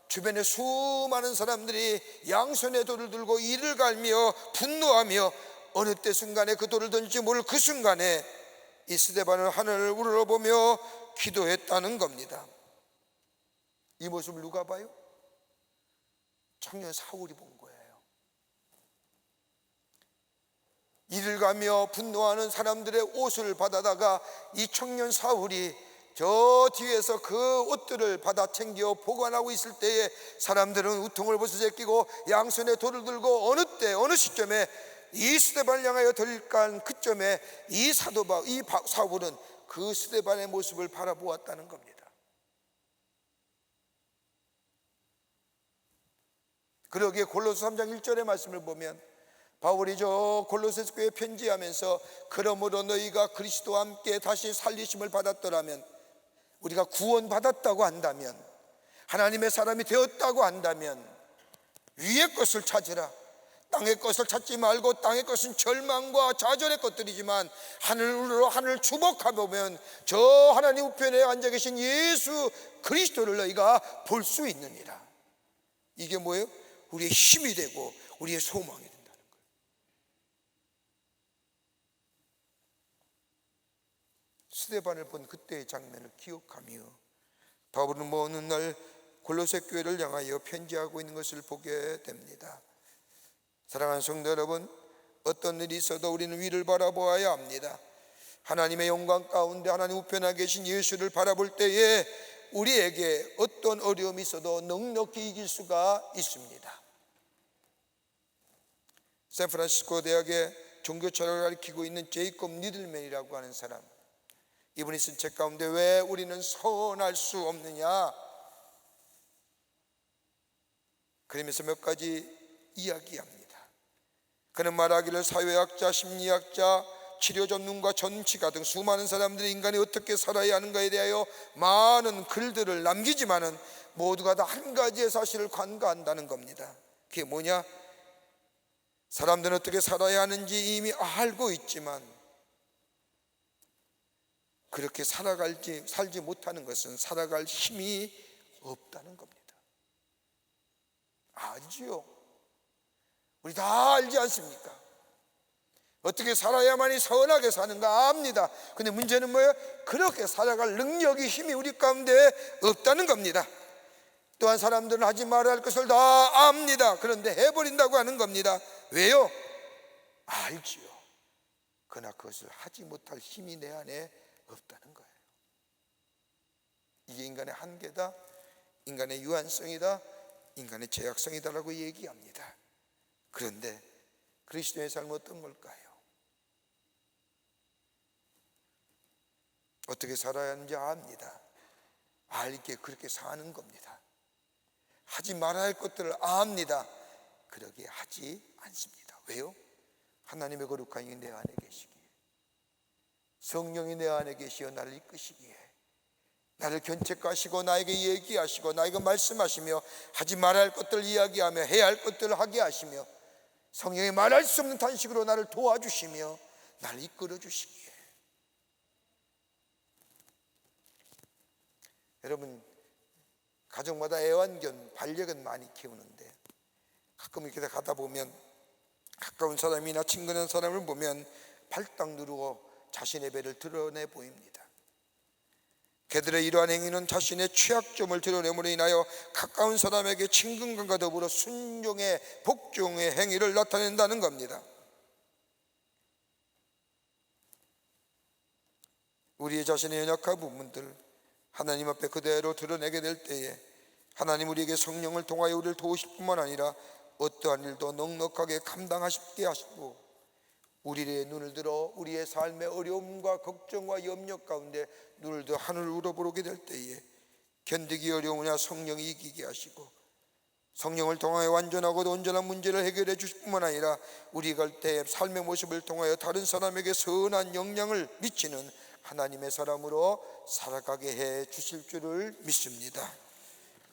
주변에 수많은 사람들이 양손에 돌을 들고 이를 갈며 분노하며 어느 때 순간에 그 돌을 던질지 모를 그 순간에 이 스데반은 하늘을 우러러보며 기도했다는 겁니다. 이 모습을 누가 봐요? 청년 사울이 본 거예요. 이를 가며 분노하는 사람들의 옷을 받아다가 이 청년 사울이 저 뒤에서 그 옷들을 받아 챙겨 보관하고 있을 때에 사람들은 우통을 벗어 제끼고 양손에 돌을 들고 어느 때 어느 시점에 이 스데반을 향하여 들간 그점에 이 사울은 그 스데반의 모습을 바라보았다는 겁니다. 그러기에 골로새 3장 1절의 말씀을 보면 바울이 저 골로새 교회에 편지하면서 그러므로 너희가 그리스도와 함께 다시 살리심을 받았더라면, 우리가 구원받았다고 한다면, 하나님의 사람이 되었다고 한다면 위의 것을 찾으라. 땅의 것을 찾지 말고, 땅의 것은 절망과 좌절의 것들이지만 하늘으로 하늘을 주목하보면 저 하나님 우편에 앉아 계신 예수 그리스도를 너희가 볼 수 있느니라. 이게 뭐예요? 우리의 힘이 되고 우리의 소망이 된다는 거예요. 스데반을 본 그때의 장면을 기억하며 바울은 어느 날 골로새 교회를 향하여 편지하고 있는 것을 보게 됩니다. 사랑하는 성도 여러분, 어떤 일이 있어도 우리는 위를 바라보아야 합니다. 하나님의 영광 가운데 하나님 우편에 계신 예수를 바라볼 때에 우리에게 어떤 어려움이 있어도 넉넉히 이길 수가 있습니다. 샌프란시스코 대학의 종교철학을 가르치고 있는 제이콥 니들맨이라고 하는 사람, 이분이 쓴 책 가운데 왜 우리는 선할 수 없느냐, 그러면서 몇 가지 이야기합니다. 그는 말하기를 사회학자, 심리학자, 치료 전문가, 정치가 등 수많은 사람들이 인간이 어떻게 살아야 하는가에 대하여 많은 글들을 남기지만은 모두가 다 한 가지의 사실을 간과한다는 겁니다. 그게 뭐냐? 사람들은 어떻게 살아야 하는지 이미 알고 있지만 그렇게 살지 못하는 것은 살아갈 힘이 없다는 겁니다. 알지요? 우리 다 알지 않습니까? 어떻게 살아야만이 선하게 사는가 압니다. 근데 문제는 뭐예요? 그렇게 살아갈 능력이, 힘이 우리 가운데 없다는 겁니다. 또한 사람들은 하지 말아야 할 것을 다 압니다. 그런데 해버린다고 하는 겁니다. 왜요? 알지요. 그러나 그것을 하지 못할 힘이 내 안에 없다는 거예요. 이게 인간의 한계다, 인간의 유한성이다, 인간의 제약성이다라고 얘기합니다. 그런데 그리스도의 삶은 어떤 걸까요? 어떻게 살아야 하는지 압니다. 알게 그렇게 사는 겁니다. 하지 말아야 할 것들을 압니다. 그러게 하지 않습니다. 왜요? 하나님의 거룩한 영이 내 안에 계시기에, 성령이 내 안에 계시어 나를 이끄시기에, 나를 견책하시고 나에게 얘기하시고 나에게 말씀하시며 하지 말아야 할 것들을 이야기하며 해야 할 것들을 하게 하시며 성령이 말할 수 없는 탄식으로 나를 도와주시며 나를 이끌어 주시기에. 여러분, 가정마다 애완견, 반려견 많이 키우는데 가끔 이렇게 가다 보면 가까운 사람이나 친근한 사람을 보면 발딱 누르고 자신의 배를 드러내 보입니다. 그들의 이러한 행위는 자신의 취약점을 드러냄으로 인하여 가까운 사람에게 친근감과 더불어 순종의 복종의 행위를 나타낸다는 겁니다. 우리의 자신의 연약한 부분들 하나님 앞에 그대로 드러내게 될 때에 하나님 우리에게 성령을 통하여 우리를 도우실 뿐만 아니라 어떠한 일도 넉넉하게 감당하시게 하시고 우리의 눈을 들어 우리의 삶의 어려움과 걱정과 염려 가운데 눈을 들어 하늘을 우러보게 될 때에 견디기 어려우냐 성령이 이기게 하시고 성령을 통하여 완전하고도 온전한 문제를 해결해 주실 뿐만 아니라 우리가 갈 때 삶의 모습을 통하여 다른 사람에게 선한 영향을 미치는 하나님의 사람으로 살아가게 해 주실 줄을 믿습니다.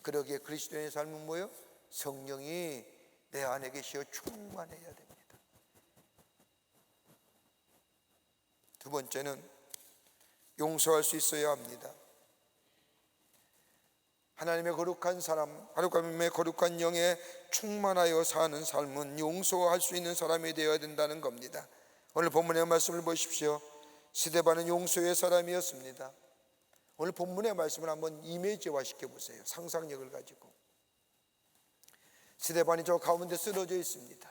그러기에 그리스도인의 삶은 뭐예요? 성령이 내 안에 계시어 충만해야 됩니다. 두 번째는 용서할 수 있어야 합니다. 하나님의 거룩한 사람, 하나님의 거룩한 영에 충만하여 사는 삶은 용서할 수 있는 사람이 되어야 된다는 겁니다. 오늘 본문의 말씀을 보십시오. 스데반은 용서의 사람이었습니다. 오늘 본문의 말씀을 한번 이미지화 시켜보세요. 상상력을 가지고. 스데반이 저 가운데 쓰러져 있습니다.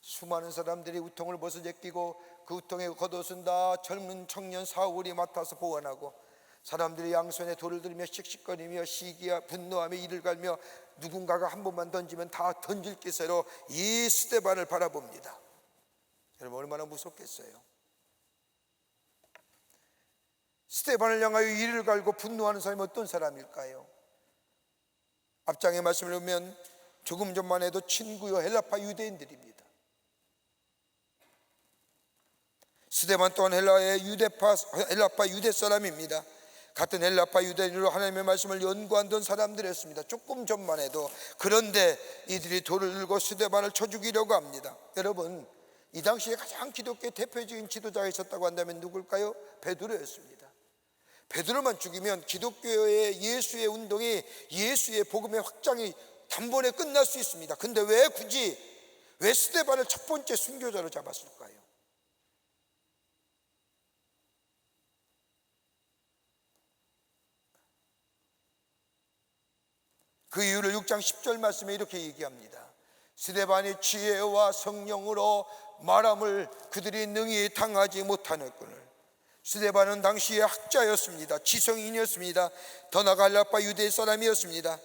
수많은 사람들이 우통을 벗어 제끼고 그 우통에 겉옷은 다 젊은 청년 사울이 맡아서 보관하고 사람들이 양손에 돌을 들며 씩씩거리며 시기와 분노하며 이를 갈며 누군가가 한 번만 던지면 다 던질 기세로 이 스데반을 바라봅니다. 여러분 얼마나 무섭겠어요. 스데반을 향하여 이를 갈고 분노하는 사람이 어떤 사람일까요? 앞장의 말씀을 보면 조금 전만 해도 친구요 헬라파 유대인들입니다. 스데반 또한 헬라파 유대 사람입니다. 같은 헬라파 유대인으로 하나님의 말씀을 연구하던 사람들이었습니다. 조금 전만 해도. 그런데 이들이 돌을 들고 스데반을 쳐 죽이려고 합니다. 여러분, 이 당시에 가장 기독교의 대표적인 지도자가 있었다고 한다면 누굴까요? 베드로였습니다. 베드로만 죽이면 기독교의 예수의 운동이, 예수의 복음의 확장이 단번에 끝날 수 있습니다. 근데 왜 스데반을 첫 번째 순교자로 잡았을까요? 그 이유를 6장 10절 말씀에 이렇게 얘기합니다. 스데반이 지혜와 성령으로 말함을 그들이 능히 당하지 못하였거늘. 스데반은 당시에 학자였습니다. 지성인이었습니다. 더 나아가 헬라파 유대 사람이었습니다.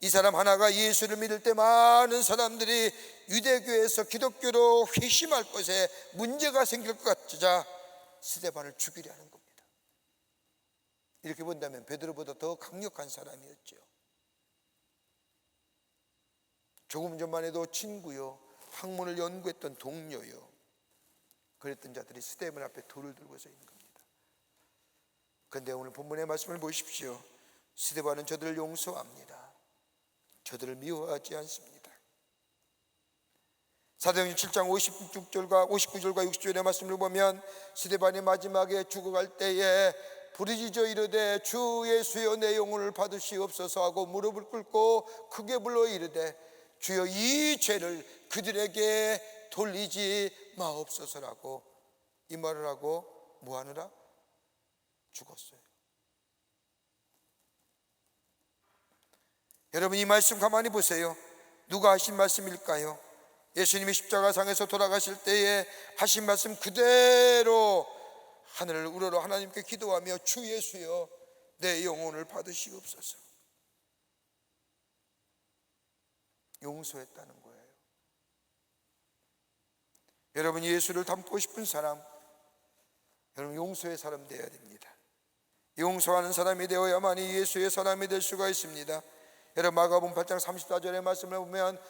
이 사람 하나가 예수를 믿을 때 많은 사람들이 유대교에서 기독교로 회심할 것에 문제가 생길 것 같자 스데반을 죽이려 하는 겁니다. 이렇게 본다면 베드로보다 더 강력한 사람이었죠. 조금 전만 해도 친구요, 학문을 연구했던 동료요, 그랬던 자들이 스데반 앞에 돌을 들고 서 있는 겁니다. 그런데 오늘 본문의 말씀을 보십시오. 스데반은 저들을 용서합니다. 저들을 미워하지 않습니다. 사도행전 7장 56절과 59절과 60절의 말씀을 보면 스데반이 마지막에 죽어갈 때에 부르짖어 이르되 주 예수여 내 영혼을 받으시옵소서 하고 무릎을 꿇고 크게 불러 이르되 주여 이 죄를 그들에게 돌리지 마옵소서라고 이 말을 하고 뭐하느라? 죽었어요. 여러분 이 말씀 가만히 보세요. 누가 하신 말씀일까요? 예수님이 십자가상에서 돌아가실 때에 하신 말씀 그대로 하늘을 우러러 하나님께 기도하며 주 예수여 내 영혼을 받으시옵소서. 용서했다는 거예요. 여러분 예수를 닮고 싶은 사람, 여러분 용서의 사람 되어야 됩니다. 용서하는 사람이 되어야만이 예수의 사람이 될 수가 있습니다. 여러분 마가복음 8장 34절의 말씀을 보면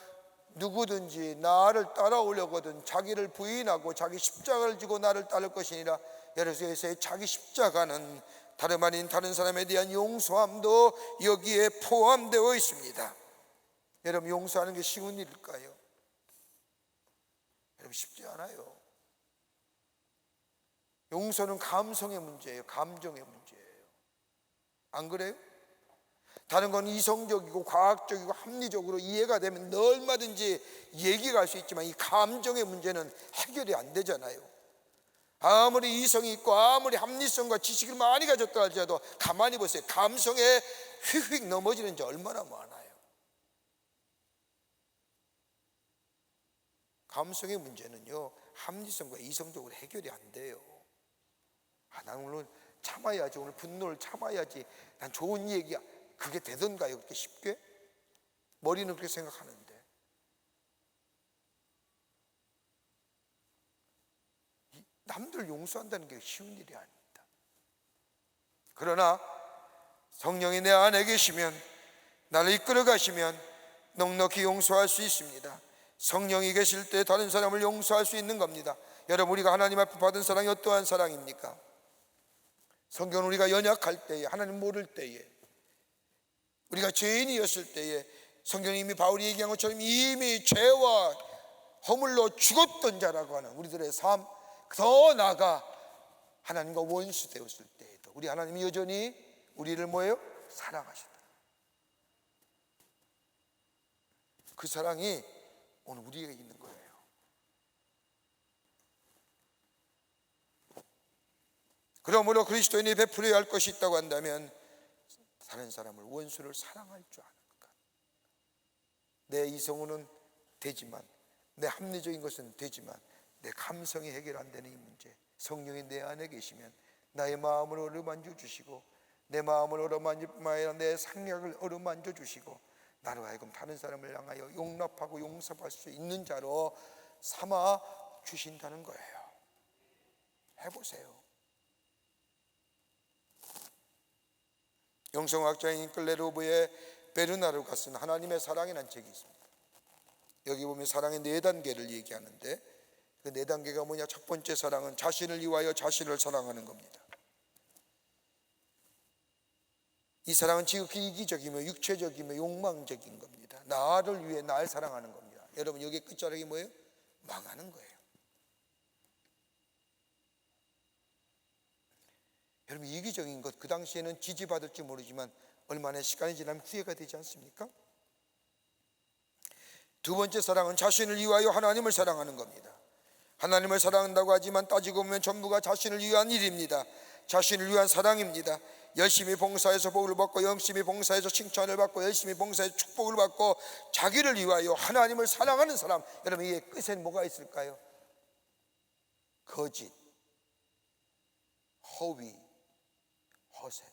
누구든지 나를 따라오려거든 자기를 부인하고 자기 십자가를 지고 나를 따를 것이니라. 여러분에서의 자기 십자가는 다름 아닌 다른 사람에 대한 용서함도 여기에 포함되어 있습니다. 여러분, 용서하는 게 쉬운 일일까요? 여러분, 쉽지 않아요. 용서는 감성의 문제예요. 감정의 문제예요. 안 그래요? 다른 건 이성적이고 과학적이고 합리적으로 이해가 되면 얼마든지 얘기가 할 수 있지만 이 감정의 문제는 해결이 안 되잖아요. 아무리 이성이 있고 아무리 합리성과 지식을 많이 가졌다 할지라도 가만히 보세요. 감성에 휙휙 넘어지는 지 얼마나 많아요. 감성의 문제는요, 합리성과 이성적으로 해결이 안 돼요. 난 오늘 참아야지, 오늘 분노를 참아야지, 난 좋은 얘기야, 그게 되던가요? 그렇게 쉽게? 머리는 그렇게 생각하는데. 남들 용서한다는 게 쉬운 일이 아닙니다. 그러나 성령이 내 안에 계시면, 나를 이끌어 가시면 넉넉히 용서할 수 있습니다. 성령이 계실 때 다른 사람을 용서할 수 있는 겁니다. 여러분, 우리가 하나님 앞에 받은 사랑이 어떠한 사랑입니까? 성경은 우리가 연약할 때에, 하나님 모를 때에, 우리가 죄인이었을 때에, 성경이 이미 바울이 얘기한 것처럼 이미 죄와 허물로 죽었던 자라고 하는 우리들의 삶, 더 나아가 하나님과 원수 되었을 때에도 우리 하나님이 여전히 우리를 뭐예요? 사랑하신다. 그 사랑이 오늘 우리에게 있는 거예요. 그러므로 그리스도인이 베풀어야 할 것이 있다고 한다면 다른 사람을, 원수를 사랑할 줄 아는 것. 내 이성으로는 되지만, 내 합리적인 것은 되지만 내 감성이 해결 안 되는 이 문제, 성령이 내 안에 계시면 나의 마음을 어루만져 주시고, 내 마음을 어루만질 뿐만 아니라 내 생각을 어루만져 주시고, 나로 하여금 다른 사람을 향하여 용납하고 용서할 수 있는 자로 삼아 주신다는 거예요. 해보세요. 영성학자인 클레르보의 베르나르가 쓴 하나님의 사랑이라는 책이 있습니다. 여기 보면 사랑의 4단계를 얘기하는데, 그 4단계가 뭐냐? 첫 번째 사랑은 자신을 위하여 자신을 사랑하는 겁니다. 이 사랑은 지극히 이기적이며 육체적이며 욕망적인 겁니다. 나를 위해 날 사랑하는 겁니다. 여러분, 여기에 끝자락이 뭐예요? 망하는 거예요. 여러분, 이기적인 것, 그 당시에는 지지받을지 모르지만 얼마나 시간이 지나면 후회가 되지 않습니까? 두 번째 사랑은 자신을 위하여 하나님을 사랑하는 겁니다. 하나님을 사랑한다고 하지만 따지고 보면 전부가 자신을 위한 일입니다. 자신을 위한 사랑입니다. 열심히 봉사해서 복을 받고, 열심히 봉사해서 칭찬을 받고, 열심히 봉사해서 축복을 받고, 자기를 위하여 하나님을 사랑하는 사람, 여러분, 이 끝엔 뭐가 있을까요? 거짓, 허위, 허세.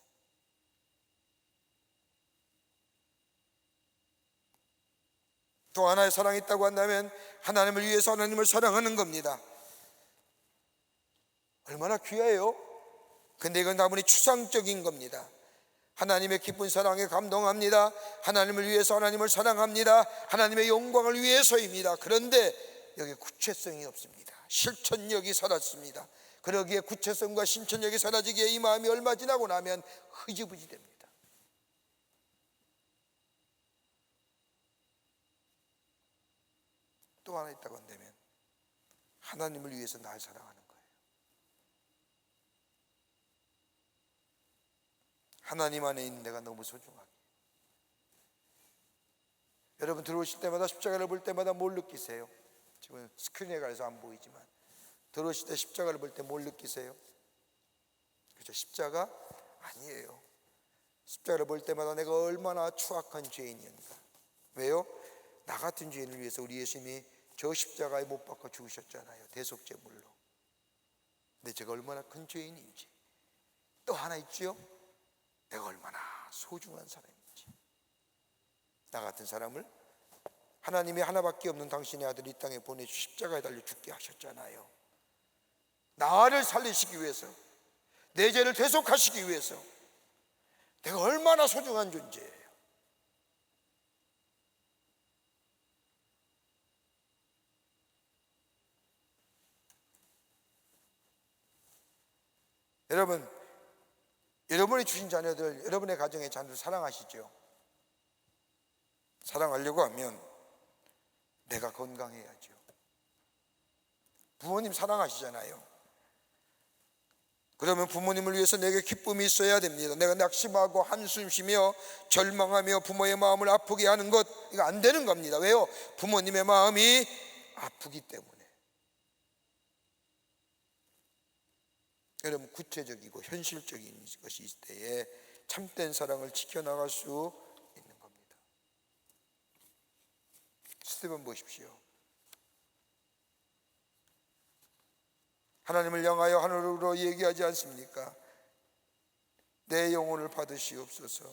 또 하나의 사랑이 있다고 한다면 하나님을 위해서 하나님을 사랑하는 겁니다. 얼마나 귀해요? 근데 이건 다분히 추상적인 겁니다. 하나님의 기쁜 사랑에 감동합니다. 하나님을 위해서 하나님을 사랑합니다. 하나님의 영광을 위해서입니다. 그런데 여기 구체성이 없습니다. 실천력이 사라졌습니다. 그러기에 구체성과 실천력이 사라지기에 이 마음이 얼마 지나고 나면 흐지부지 됩니다. 또 하나 있다고 한다면 하나님을 위해서 날 사랑하는 거예요. 하나님 안에 있는 내가 너무 소중하게. 여러분, 들어오실 때마다, 십자가를 볼 때마다 뭘 느끼세요? 지금 스크린에 가서 안 보이지만 들어오실 때 십자가를 볼 때 뭘 느끼세요? 그렇죠? 십자가 아니에요. 십자가를 볼 때마다 내가 얼마나 추악한 죄인이었는가. 왜요? 나 같은 죄인을 위해서 우리 예수님이 저 십자가에 못 박아 죽으셨잖아요. 대속제물로. 근데 제가 얼마나 큰 죄인인지. 또 하나 있죠? 내가 얼마나 소중한 사람인지. 나 같은 사람을 하나님이 하나밖에 없는 당신의 아들 이 땅에 보내주 십자가에 달려 죽게 하셨잖아요. 나를 살리시기 위해서, 내 죄를 대속하시기 위해서. 내가 얼마나 소중한 존재예요. 여러분, 여러분이 주신 자녀들, 여러분의 가정의 자녀들 사랑하시죠? 사랑하려고 하면 내가 건강해야죠. 부모님 사랑하시잖아요. 그러면 부모님을 위해서 내게 기쁨이 있어야 됩니다. 내가 낙심하고 한숨 쉬며 절망하며 부모의 마음을 아프게 하는 것, 이거 안 되는 겁니다. 왜요? 부모님의 마음이 아프기 때문에. 여러분, 구체적이고 현실적인 것이 있을 때에 참된 사랑을 지켜나갈 수 있는 겁니다. 스티븐 보십시오. 하나님을 향하여 하늘으로 얘기하지 않습니까? 내 영혼을 받으시옵소서.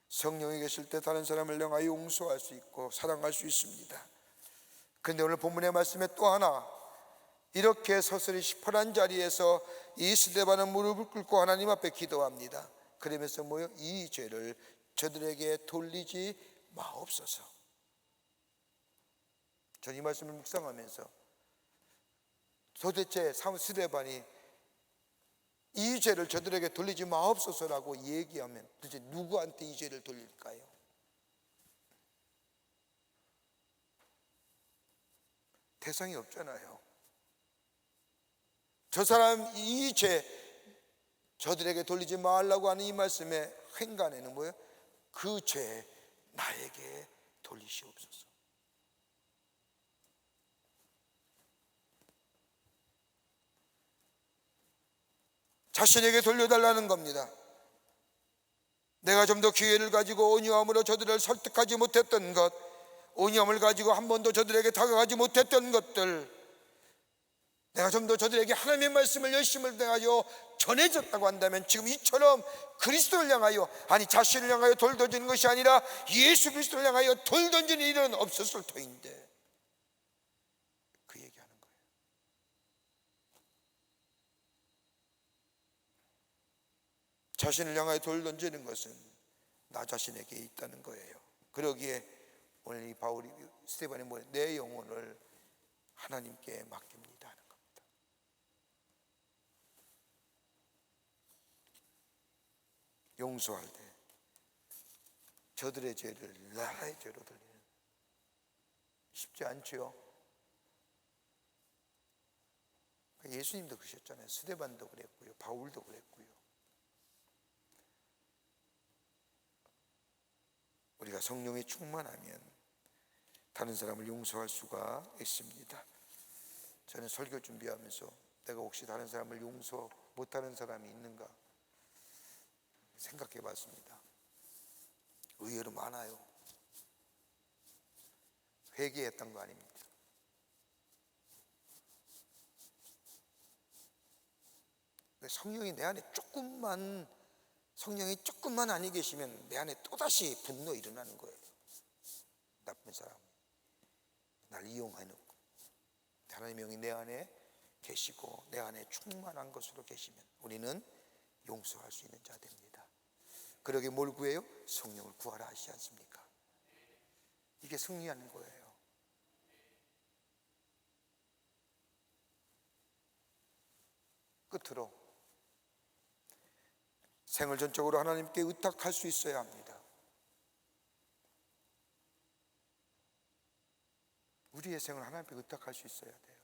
성령이 계실 때 다른 사람을 향하여 용서할 수 있고 사랑할 수 있습니다. 그런데 오늘 본문의 말씀에 또 하나, 이렇게 서서히 시퍼런 자리에서 이 스데반은 무릎을 꿇고 하나님 앞에 기도합니다. 그러면서 뭐요? 이 죄를 저들에게 돌리지 마옵소서. 전 이 말씀을 묵상하면서 도대체 스데반이 이 죄를 저들에게 돌리지 마옵소서라고 얘기하면 도대체 누구한테 이 죄를 돌릴까요? 대상이 없잖아요. 저 사람 이 죄 저들에게 돌리지 말라고 하는 이 말씀의 행간에는 뭐예요? 그 죄 나에게 돌리시옵소서. 자신에게 돌려달라는 겁니다. 내가 좀 더 기회를 가지고 온유함으로 저들을 설득하지 못했던 것, 온유함을 가지고 한 번도 저들에게 다가가지 못했던 것들, 내가 좀 더 저들에게 하나님의 말씀을 열심을 다하여 전해졌다고 한다면 지금 이처럼 그리스도를 향하여, 아니 자신을 향하여 돌 던지는 것이 아니라 예수 그리스도를 향하여 돌 던지는 일은 없었을 터인데, 그 얘기하는 거예요. 자신을 향하여 돌 던지는 것은 나 자신에게 있다는 거예요. 그러기에 오늘 이 바울이, 스데반이 뭐예요? 내 영혼을 하나님께 맡깁니다 하는 겁니다. 용서할 때 저들의 죄를 나의 죄로 돌리는, 쉽지 않죠. 예수님도 그러셨잖아요. 스데반도 그랬고요, 바울도 그랬고요. 우리가 성령에 충만하면 다른 사람을 용서할 수가 있습니다. 저는 설교 준비하면서 내가 혹시 다른 사람을 용서 못하는 사람이 있는가 생각해 봤습니다. 의외로 많아요. 회개했던 거 아닙니다. 성령이 내 안에 성령이 조금만 아니 계시면 내 안에 또다시 분노 일어나는 거예요. 나쁜 사람, 날 이용해놓고. 하나님의 영이 내 안에 계시고 내 안에 충만한 것으로 계시면 우리는 용서할 수 있는 자 됩니다. 그러게 뭘 구해요? 성령을 구하라 하시지 않습니까? 이게 승리하는 거예요. 끝으로 생을 전적으로 하나님께 의탁할 수 있어야 합니다. 우리의 생을 하나님께 의탁할 수 있어야 돼요.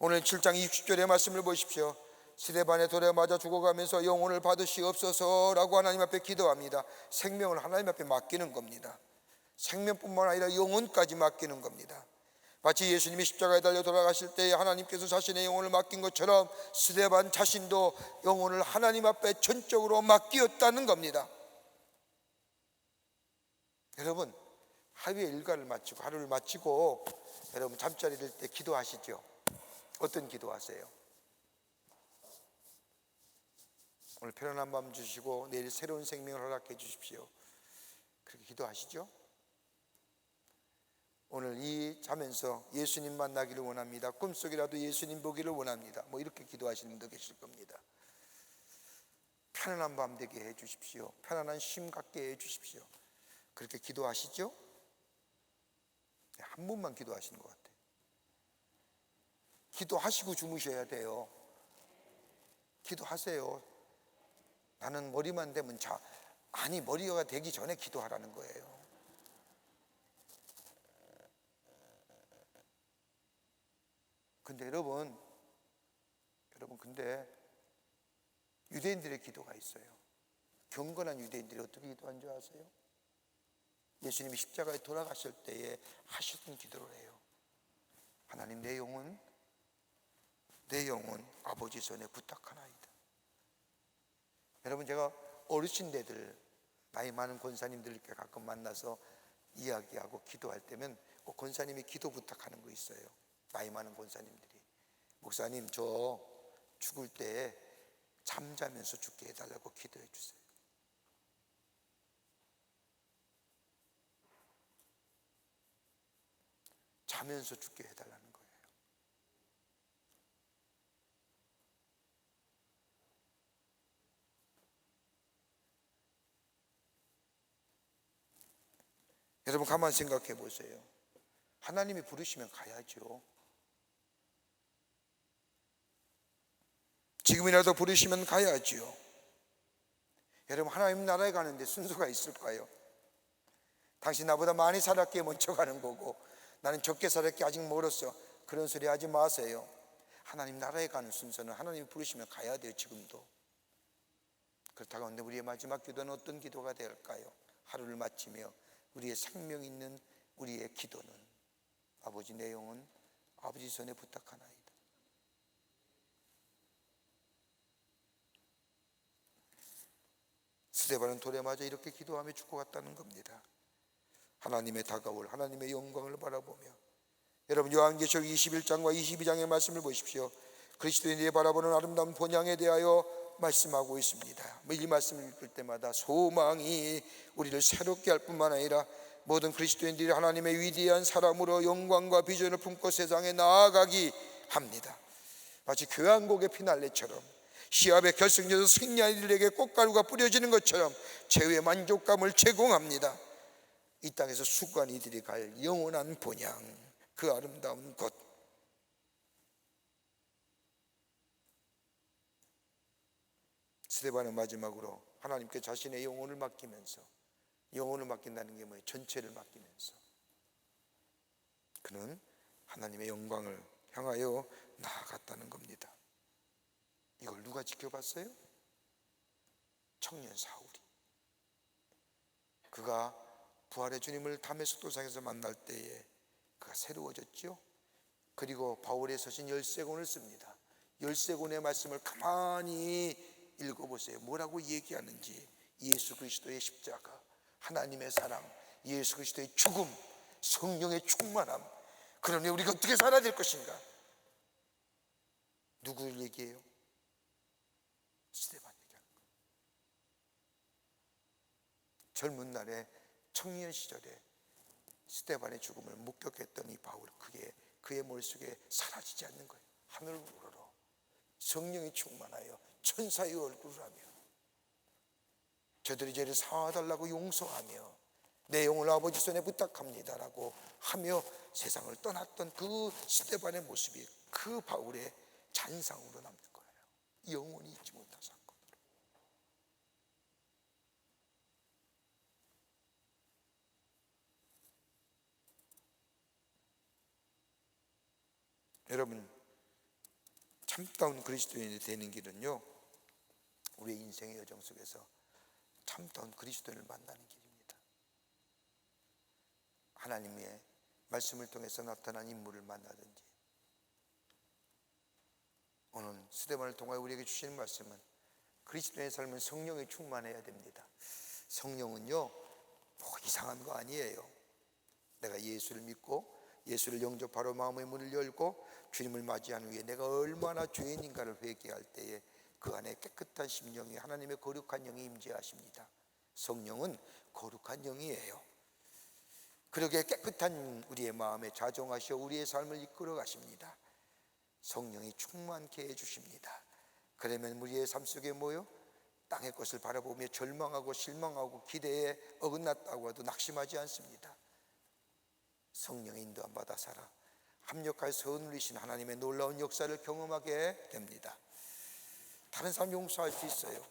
오늘 7장 20절의 말씀을 보십시오. 스데반의 돌에 맞아 죽어가면서 영혼을 받으시옵소서라고 하나님 앞에 기도합니다. 생명을 하나님 앞에 맡기는 겁니다. 생명뿐만 아니라 영혼까지 맡기는 겁니다. 마치 예수님이 십자가에 달려 돌아가실 때 하나님께서 자신의 영혼을 맡긴 것처럼 스데반 자신도 영혼을 하나님 앞에 전적으로 맡기었다는 겁니다. 여러분, 하루의 일과를 마치고 하루를 마치고 여러분 잠자리 들 때 기도하시죠? 어떤 기도하세요? 오늘 편안한 밤 주시고 내일 새로운 생명을 허락해 주십시오. 그렇게 기도하시죠? 오늘 이 자면서 예수님 만나기를 원합니다. 꿈속이라도 예수님 보기를 원합니다. 뭐 이렇게 기도하시는 분도 계실 겁니다. 편안한 밤 되게 해 주십시오. 편안한 쉼 갖게 해 주십시오. 그렇게 기도하시죠? 한 분만 기도하시는 것 같아요. 기도하시고 주무셔야 돼요. 기도하세요. 나는 머리만 되면 아니, 머리가 되기 전에 기도하라는 거예요. 근데 여러분 근데 유대인들의 기도가 있어요. 경건한 유대인들이 어떻게 기도한 줄 아세요? 예수님이 십자가에 돌아가실 때에 하셨던 기도를 해요. 하나님, 내 영혼 아버지 손에 부탁하나이다. 여러분, 제가 어르신들, 나이 많은 권사님들께 가끔 만나서 이야기하고 기도할 때면 꼭 권사님이 기도 부탁하는 거 있어요. 나이 많은 권사님들이, 목사님, 저 죽을 때 잠자면서 죽게 해달라고 기도해 주세요. 자면서 죽게 해달라는 거예요. 여러분, 가만 생각해 보세요. 하나님이 부르시면 가야죠. 지금이라도 부르시면 가야지요. 여러분, 하나님 나라에 가는데 순서가 있을까요? 당신 나보다 많이 살았기에 먼저 가는 거고 나는 적게 살았기에 아직 멀었어, 그런 소리 하지 마세요. 하나님 나라에 가는 순서는 하나님이 부르시면 가야 돼요. 지금도. 그렇다고 하는데 우리의 마지막 기도는 어떤 기도가 될까요? 하루를 마치며 우리의 생명 있는 우리의 기도는, 아버지, 내 영혼 아버지 손에 부탁하나이다. 스데반은 돌에 맞아 이렇게 기도하며 죽고 갔다는 겁니다. 하나님의 다가올 하나님의 영광을 바라보며, 여러분, 요한계시록 21장과 22장의 말씀을 보십시오. 그리스도인이 바라보는 아름다운 본향에 대하여 말씀하고 있습니다. 이 말씀을 읽을 때마다 소망이 우리를 새롭게 할 뿐만 아니라 모든 그리스도인들이 하나님의 위대한 사람으로 영광과 비전을 품고 세상에 나아가기 합니다. 마치 교향곡의 피날레처럼, 시합의 결승전에서 승리한 이들에게 꽃가루가 뿌려지는 것처럼 최후의 만족감을 제공합니다. 이 땅에서 수고한 이들이 갈 영원한 본향, 그 아름다운 곳. 스데반은 마지막으로 하나님께 자신의 영혼을 맡기면서, 영혼을 맡긴다는 게 뭐예요? 전체를 맡기면서 그는 하나님의 영광을 향하여 나아갔다는 겁니다. 이걸 누가 지켜봤어요? 청년 사울이. 그가 부활의 주님을 담의 속도상에서 만날 때에 그가 새로워졌죠. 그리고 바울의 서신 13권을 씁니다. 13권의 말씀을 가만히 읽어보세요. 뭐라고 얘기하는지. 예수 그리스도의 십자가, 하나님의 사랑, 예수 그리스도의 죽음, 성령의 충만함. 그러니 우리가 어떻게 살아야 될 것인가? 누구를 얘기해요? 스데반 얘기하는 거예요. 젊은 날에, 청년 시절에 스데반의 죽음을 목격했던 이 바울, 그의 머릿속에 사라지지 않는 거예요. 하늘을 우러러 성령이 충만하여 천사의 얼굴을 하며 저들이 죄를 사하달라고 용서하며 내 영혼을 아버지 손에 부탁합니다라고 하며 세상을 떠났던 그 스데반의 모습이 그 바울의 잔상으로 남는 거예요. 영원히 잊지 못한 사건으로. 여러분, 참다운 그리스도인이 되는 길은요, 우리의 인생의 여정 속에서 참다운 그리스도인을 만나는 길입니다. 하나님의 말씀을 통해서 나타난 인물을 만나든지, 오늘 스데반을 통하여 우리에게 주시는 말씀은 그리스도의 삶은 성령이 충만해야 됩니다. 성령은요, 뭐 이상한 거 아니에요. 내가 예수를 믿고 예수를 영접하러 마음의 문을 열고 주님을 맞이한 후에 내가 얼마나 죄인인가를 회개할 때에 그 안에 깨끗한 심령이, 하나님의 거룩한 영이 임재하십니다. 성령은 거룩한 영이에요. 그러게 깨끗한 우리의 마음에 자정하시어 우리의 삶을 이끌어 가십니다. 성령이 충만케 해주십니다. 그러면 우리의 삶 속에 뭐요? 땅의 것을 바라보며 절망하고 실망하고 기대에 어긋났다고 해도 낙심하지 않습니다. 성령의 인도함 받아 살아 합력하여서 누리신 하나님의 놀라운 역사를 경험하게 됩니다. 다른 사람 용서할 수 있어요.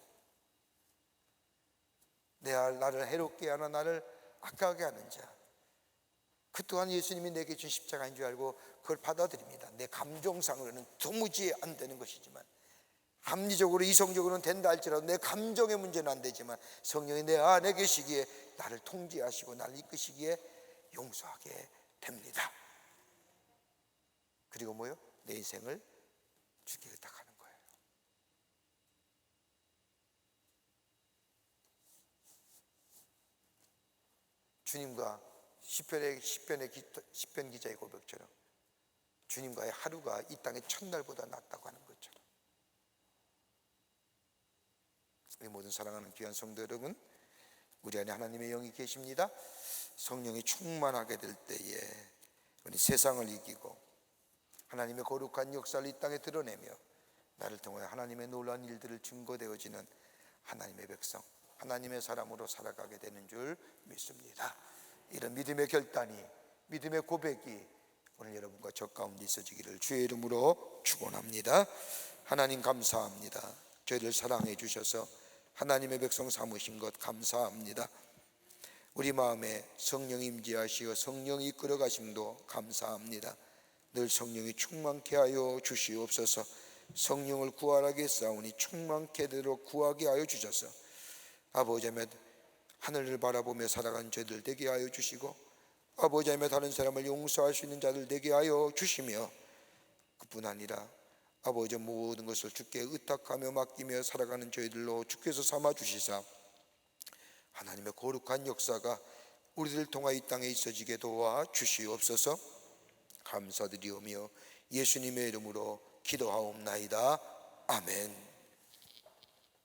나를 해롭게 하나 나를 악하게 하는 자, 그 또한 예수님이 내게 준 십자가인 줄 알고 그걸 받아들입니다. 내 감정상으로는 도무지 안 되는 것이지만, 합리적으로 이성적으로는 된다 할지라도 내 감정의 문제는 안 되지만 성령이 내 안에 계시기에 나를 통제하시고 나를 이끄시기에 용서하게 됩니다. 그리고 뭐요? 내 인생을 주께 의탁하는 거예요. 주님과 시편 기자의 고백처럼 주님과의 하루가 이 땅의 첫날보다 낫다고 하는 것처럼, 우리 모든 사랑하는 귀한 성도 여러분, 우리 안에 하나님의 영이 계십니다. 성령이 충만하게 될 때에 우리 세상을 이기고 하나님의 거룩한 역사를 이 땅에 드러내며 나를 통해 하나님의 놀라운 일들을 증거되어지는 하나님의 백성, 하나님의 사람으로 살아가게 되는 줄 믿습니다. 이런 믿음의 결단이, 믿음의 고백이 오늘 여러분과 저 가운데 있어지기를 주의 이름으로 축원합니다. 하나님 감사합니다. 저희를 사랑해 주셔서 하나님의 백성 삼으신 것 감사합니다. 우리 마음에 성령이 임재하시어 성령이 이끌어 가심도 감사합니다. 늘 성령이 충만케 하여 주시옵소서. 성령을 구하라게 싸우니 충만케 되도록 구하게 하여 주셔서 아버지의 하늘을 바라보며 살아가는 저희들 되게 하여 주시고, 아버지의 다른 사람을 용서할 수 있는 자들 되게 하여 주시며, 그뿐 아니라 아버지 모든 것을 주께 의탁하며 맡기며 살아가는 저희들로 주께서 삼아 주시사 하나님의 거룩한 역사가 우리들 통하여 이 땅에 있어지게 도와 주시옵소서. 감사드리오며 예수님의 이름으로 기도하옵나이다. 아멘.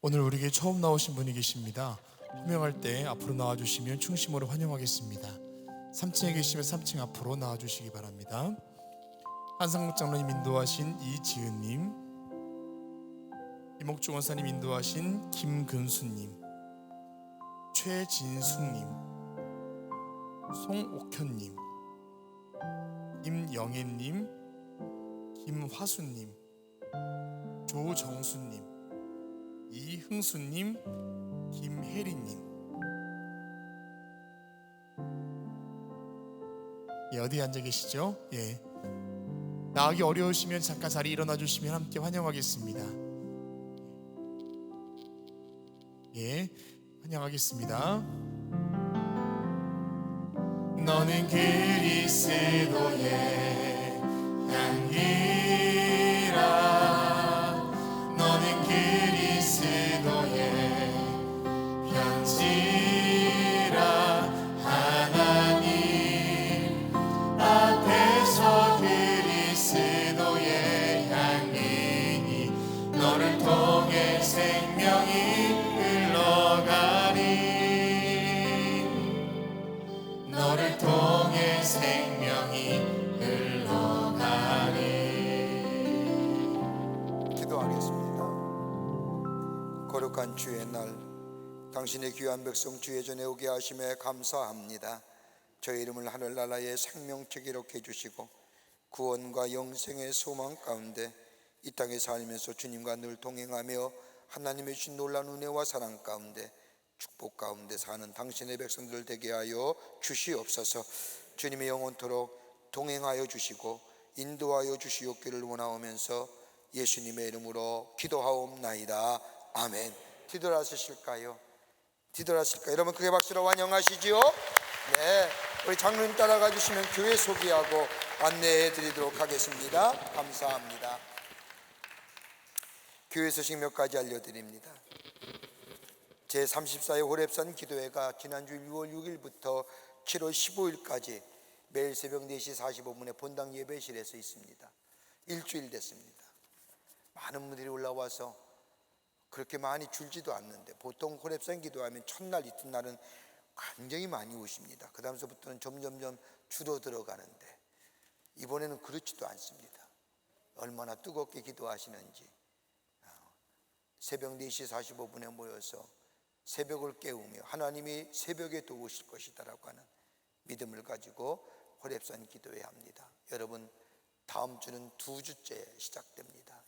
오늘 우리에게 처음 나오신 분이 계십니다. 호명할 때 앞으로 나와주시면 충심으로 환영하겠습니다. 3층에 계시면 3층 앞으로 나와주시기 바랍니다. 한상국 장로님 인도하신 이지은님, 이목주 원사님 인도하신 김근수님, 최진숙님, 송옥현님, 김영애님, 김화수님, 조정수님, 이흥수님, 김혜리님. 예, 어디 앉아 계시죠? 예, 나가기 어려우시면 잠깐 자리 일어나 주시면 함께 환영하겠습니다. 예, 환영하겠습니다. 너는 그리스도의 향기라, 너는 그리스도의 편지라. 하나님 앞에서 그리스도의 향기니 너를 통해 생명이 흘러가리, 너를 통해 생명이 흘러가리. 기도하겠습니다. 거룩한 주의 날, 당신의 귀한 백성 주의 전에 오게 하심에 감사합니다. 저희 이름을 하늘나라의 생명책 기록해 주시고 구원과 영생의 소망 가운데 이 땅에 살면서 주님과 늘 동행하며 하나님의 주신 놀라운 은혜와 사랑 가운데 축복 가운데 사는 당신의 백성들 되게 하여 주시옵소서. 주님의 영원토록 동행하여 주시고 인도하여 주시옵기를 원하오면서 예수님의 이름으로 기도하옵나이다. 아멘. 뒤돌아서실까요? 뒤돌아서실까요? 여러분 크게 박수로 환영하시지요. 네, 우리 장로님 따라가 주시면 교회 소개하고 안내해 드리도록 하겠습니다. 감사합니다. 교회 소식 몇 가지 알려드립니다. 제34회 호렙산 기도회가 지난주 6월 6일부터 7월 15일까지 매일 새벽 4시 45분에 본당 예배실에서 있습니다. 일주일 됐습니다. 많은 분들이 올라와서 그렇게 많이 줄지도 않는데, 보통 호렙산 기도하면 첫날 이튿날은 굉장히 많이 오십니다. 그 다음서부터는 점점점 줄어들어 가는데 이번에는 그렇지도 않습니다. 얼마나 뜨겁게 기도하시는지 새벽 4시 45분에 모여서 새벽을 깨우며 하나님이 새벽에 도우실 것이다라고 하는 믿음을 가지고 호렙산 기도회 합니다. 여러분 다음 주는 2주째 시작됩니다.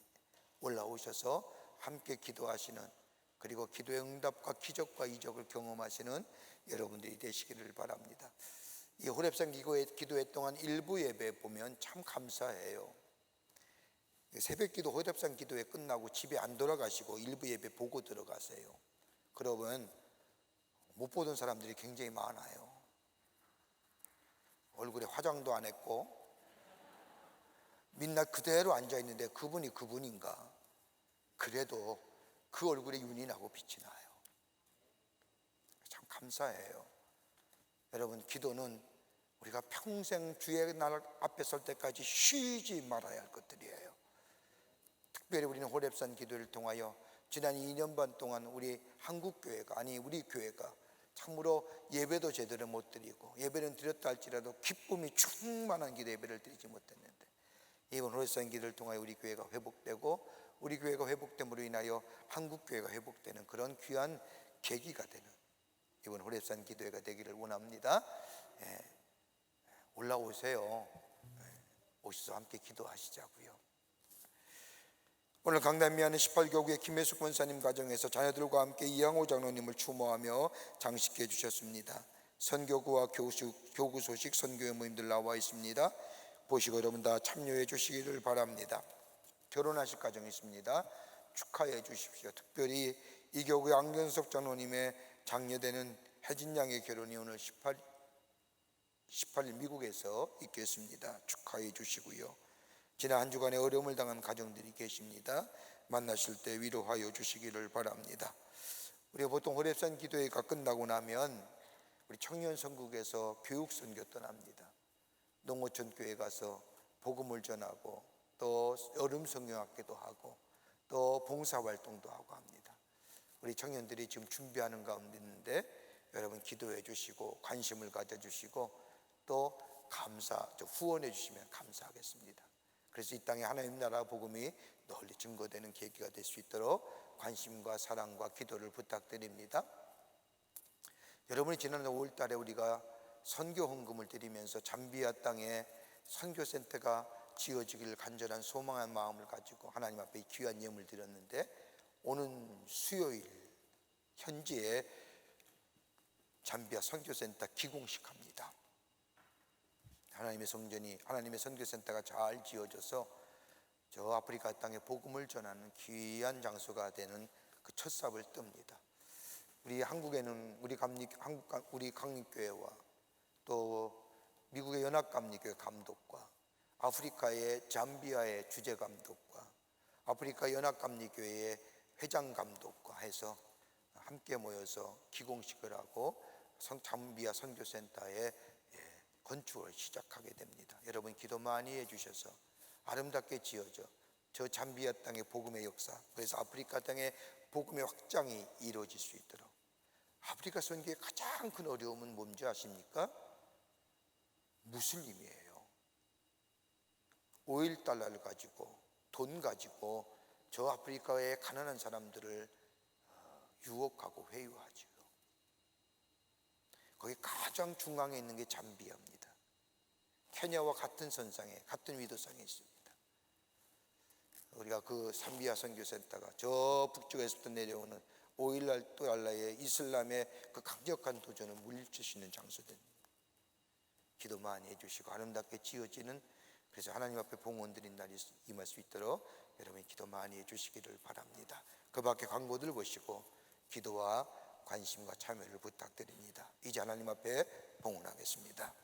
올라오셔서 함께 기도하시는, 그리고 기도의 응답과 기적과 이적을 경험하시는 여러분들이 되시기를 바랍니다. 이 호렙산 기도회 동안 일부 예배 보면 참 감사해요. 새벽 기도 호렙산 기도회 끝나고 집에 안 돌아가시고 일부 예배 보고 들어가세요. 그러면 못 보던 사람들이 굉장히 많아요. 얼굴에 화장도 안 했고 민낯 그대로 앉아있는데 그분이 그분인가? 그래도 그 얼굴에 윤이 나고 빛이 나요. 참 감사해요. 여러분, 기도는 우리가 평생 주의 날 앞에 설 때까지 쉬지 말아야 할 것들이에요. 특별히 우리는 호렙산 기도를 통하여 지난 2년 반 동안 우리 한국교회가, 아니 우리 교회가 참으로 예배도 제대로 못 드리고, 예배는 드렸다 할지라도 기쁨이 충만한 기도 예배를 드리지 못했는데, 이번 호렙산 기도를 통하여 우리 교회가 회복되고, 우리 교회가 회복됨으로 인하여 한국교회가 회복되는 그런 귀한 계기가 되는 이번 호렙산 기도회가 되기를 원합니다. 올라오세요. 오셔서 함께 기도하시자고요. 오늘 강남미아는 18교구의 김혜숙 권사님 가정에서 자녀들과 함께 이양호 장로님을 추모하며 장식해 주셨습니다. 선교구와 교구 소식 선교회 모임들 나와 있습니다. 보시고 여러분 다 참여해 주시기를 바랍니다. 결혼하실 가정이 있습니다. 축하해 주십시오. 특별히 이 교구의 안경석 장로님의 장녀되는 혜진 양의 결혼이 오늘 18일 미국에서 있겠습니다. 축하해 주시고요. 지난 한 주간에 어려움을 당한 가정들이 계십니다. 만나실 때 위로하여 주시기를 바랍니다. 우리가 보통 호렙산 기도회가 끝나고 나면 우리 청년 선국에서 교육 선교 떠납니다. 농어촌 교회 가서 복음을 전하고, 또 여름 성경학교도 하고, 또 봉사 활동도 하고 합니다. 우리 청년들이 지금 준비하는 가운데 있는데 여러분 기도해 주시고 관심을 가져 주시고 또 후원해 주시면 감사하겠습니다. 그래서 이 땅에 하나님 나라 복음이 널리 증거되는 계기가 될 수 있도록 관심과 사랑과 기도를 부탁드립니다. 여러분이 지난 5월 달에 우리가 선교 헌금을 드리면서 잠비아 땅에 선교센터가 지어지기를 간절한 소망한 마음을 가지고 하나님 앞에 귀한 예물을 드렸는데, 오는 수요일 현지에 잠비아 선교센터 기공식합니다. 하나님의 성전이, 하나님의 선교센터가 잘 지어져서 저 아프리카 땅에 복음을 전하는 귀한 장소가 되는 그 첫 삽을 뜹니다. 우리 한국에는 우리 강립교회와 또 미국의 연합감리교회 감독과 아프리카의 잠비아의 주재감독과 아프리카 연합감리교회의 회장감독과 해서 함께 모여서 기공식을 하고 잠비아 선교센터의 건축을 시작하게 됩니다. 여러분 기도 많이 해주셔서 아름답게 지어져 저 잠비아 땅의 복음의 역사, 그래서 아프리카 땅의 복음의 확장이 이루어질 수 있도록. 아프리카 선교의 가장 큰 어려움은 뭔지 아십니까? 무슬림이에요. 오일 달러를 가지고, 돈 가지고 저 아프리카의 가난한 사람들을 유혹하고 회유하죠. 거기 가장 중앙에 있는 게 잠비아입니다. 케냐와 같은 선상에, 같은 위도상에 있습니다. 우리가 그 잠비아 선교센터가 저 북쪽에서부터 내려오는 오일 달러의 이슬람의 그 강력한 도전을 물리칠 수 있는 장소됩니다. 기도 많이 해주시고 아름답게 지어지는, 그래서 하나님 앞에 봉헌드린 날이 임할 수 있도록 여러분이 기도 많이 해주시기를 바랍니다. 그 밖에 광고들 보시고 기도와 관심과 참여를 부탁드립니다. 이제 하나님 앞에 봉헌하겠습니다.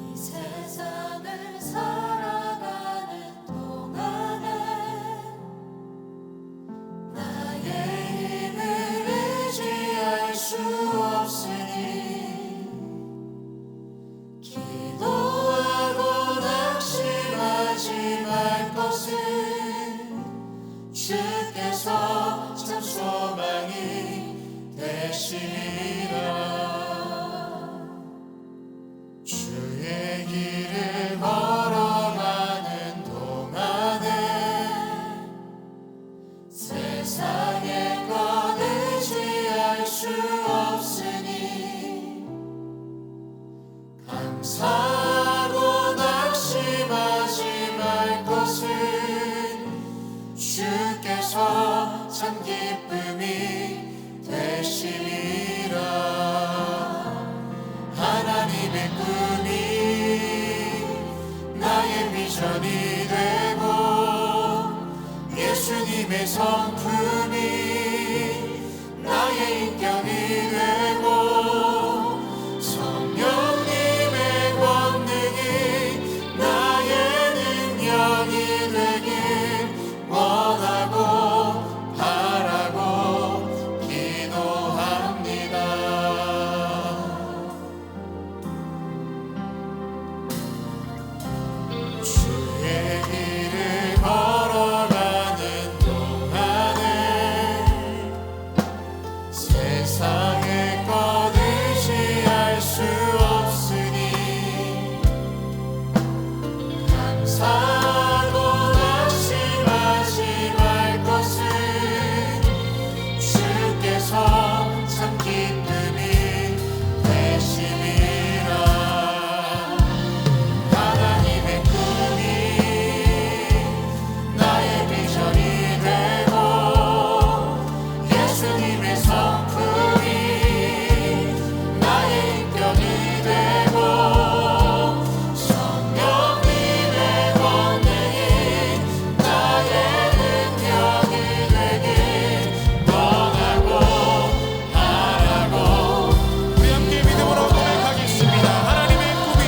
이 세상을 살아가는 동안에 나의 힘을 의지할 수 없으니 비전이 되고 예수님의 성품이 나의 인격이 되고 성령님의 권능이 나의 능력이 되길 원하고 바라고 기도합니다. 주의 길을 걸어가는 동안에 세상의 것을 시할 수 없으니 감사하고 낙심하지 말 것은 주께서 참 기쁨이 되심이라. 하나님의 꿈이 나의 비전이 되고 예수님의 성품이 나의 인격이 되고 성령님의 권능이 나의 능력이 되길 원하고 바라고. 우리 함께 믿음으로 고백하겠습니다. 하나님의 꿈이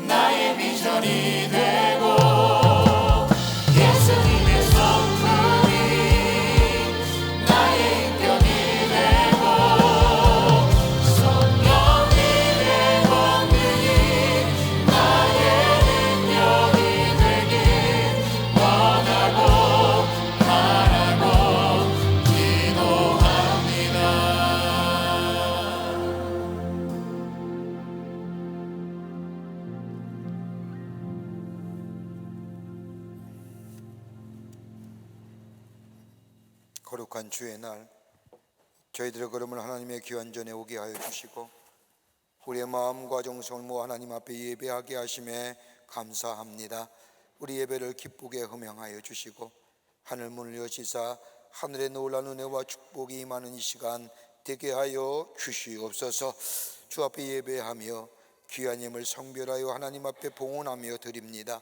나의 비전이 되고 예수님의 성품이 나의 인격이 되고 성령님의 권능이 나의 능력이 되길 원하고 바라고 기도합니다. 거룩한 주의 날, 저희들의 걸음을 하나님의 귀한 전에 오게 하여 주시고 우리의 마음과 정성을 모아 하나님 앞에 예배하게 하심에 감사합니다. 우리 예배를 기쁘게 흠양하여 주시고 하늘 문을 여시사 하늘의 놀라운 은혜와 축복이 임하는 이 시간 되게 하여 주시옵소서. 주 앞에 예배하며 귀한 힘을 성별하여 하나님 앞에 봉헌하며 드립니다.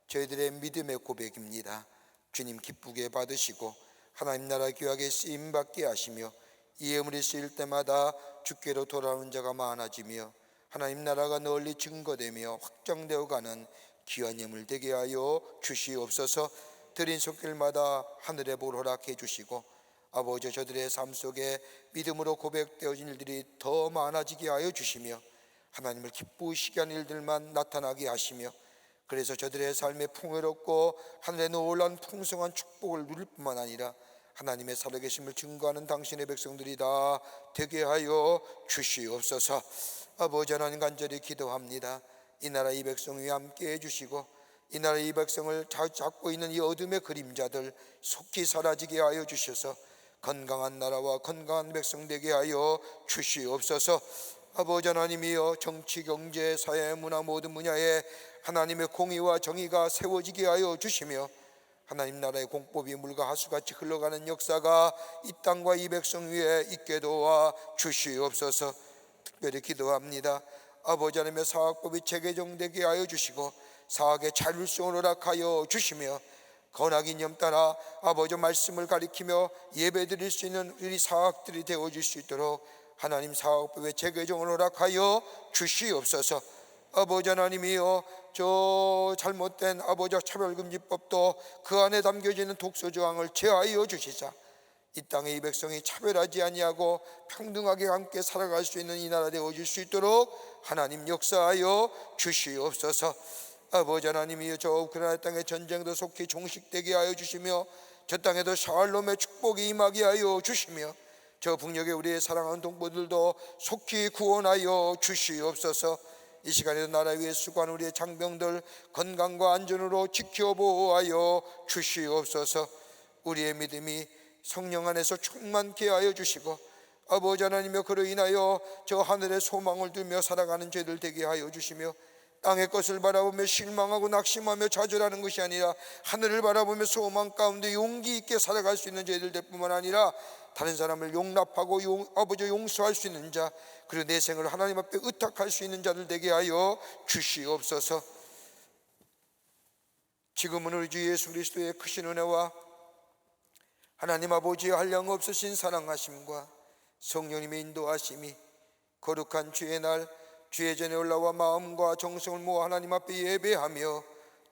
저희들의 믿음의 고백입니다. 주님 기쁘게 받으시고 하나님 나라 귀하게 쓰임받게 하시며 이 예물이 쓰일 때마다 주께로 돌아오는 자가 많아지며 하나님 나라가 널리 증거되며 확장되어 가는 귀한 예물 되게 하여 주시옵소서. 드린 손길마다 하늘의 볼 허락해 주시고 아버지 저들의 삶 속에 믿음으로 고백되어진 일들이 더 많아지게 하여 주시며 하나님을 기쁘시게 하는 일들만 나타나게 하시며 그래서 저들의 삶에 풍요롭고 하늘의 놀라운 풍성한 축복을 누릴 뿐만 아니라 하나님의 살아계심을 증거하는 당신의 백성들이 다 되게 하여 주시옵소서. 아버지 하나님 간절히 기도합니다. 이 나라 이 백성 위에 함께 해주시고 이 나라 이 백성을 잡고 있는 이 어둠의 그림자들 속히 사라지게 하여 주셔서 건강한 나라와 건강한 백성 되게 하여 주시옵소서. 아버지 하나님이여 정치, 경제, 사회, 문화 모든 분야에 하나님의 공의와 정의가 세워지게 하여 주시며 하나님 나라의 공법이 물과 하수같이 흘러가는 역사가 이 땅과 이 백성 위에 있게 도와 주시옵소서. 특별히 기도합니다. 아버지 하나님의 사학법이 재개정되게 하여 주시고 사학의 자율성을 허락하여 주시며 건학이념 따라 아버지 말씀을 가리키며 예배드릴 수 있는 우리 사학들이 되어질 수 있도록 하나님 사학법의 재개정을 허락하여 주시옵소서. 아버지 하나님이여 저 잘못된 아버지 차별금지법도 그 안에 담겨지는 독소조항을 제하여 주시사 이 땅의 이 백성이 차별하지 아니하고 평등하게 함께 살아갈 수 있는 이 나라 되어질 수 있도록 하나님 역사하여 주시옵소서. 아버지 하나님이여 저 우크라이나 땅의 전쟁도 속히 종식되게 하여 주시며 저 땅에도 샬롬의 축복이 임하게 하여 주시며 저 북녘에 우리의 사랑하는 동포들도 속히 구원하여 주시옵소서. 이 시간에도 나라 위에 수고하는 우리의 장병들 건강과 안전으로 지켜보호하여 주시옵소서. 우리의 믿음이 성령 안에서 충만케 하여 주시고 아버지 하나님여 그로 인하여 저 하늘의 소망을 두며 살아가는 죄들 되게 하여 주시며 땅의 것을 바라보며 실망하고 낙심하며 좌절하는 것이 아니라 하늘을 바라보며 소망 가운데 용기 있게 살아갈 수 있는 저희들 될 뿐만 아니라 다른 사람을 용납하고 아버지 용서할 수 있는 자, 그리고 내 생을 하나님 앞에 의탁할 수 있는 자들 되게 하여 주시옵소서. 지금은 우리 주 예수 그리스도의 크신 은혜와 하나님 아버지의 한량없으신 사랑하심과 성령님의 인도하심이 거룩한 주의 날 주의 전에 올라와 마음과 정성을 모아 하나님 앞에 예배하며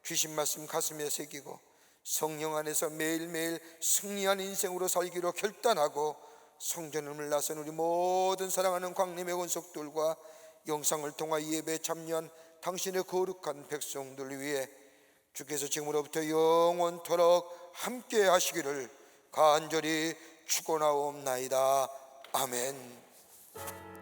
주신 말씀 가슴에 새기고 성령 안에서 매일매일 승리한 인생으로 살기로 결단하고 성전을 나선 우리 모든 사랑하는 광림의 권속들과 영상을 통하 예배에 참여한 당신의 거룩한 백성들 위해 주께서 지금으로부터 영원토록 함께 하시기를 간절히 축원하옵나이다. 아멘.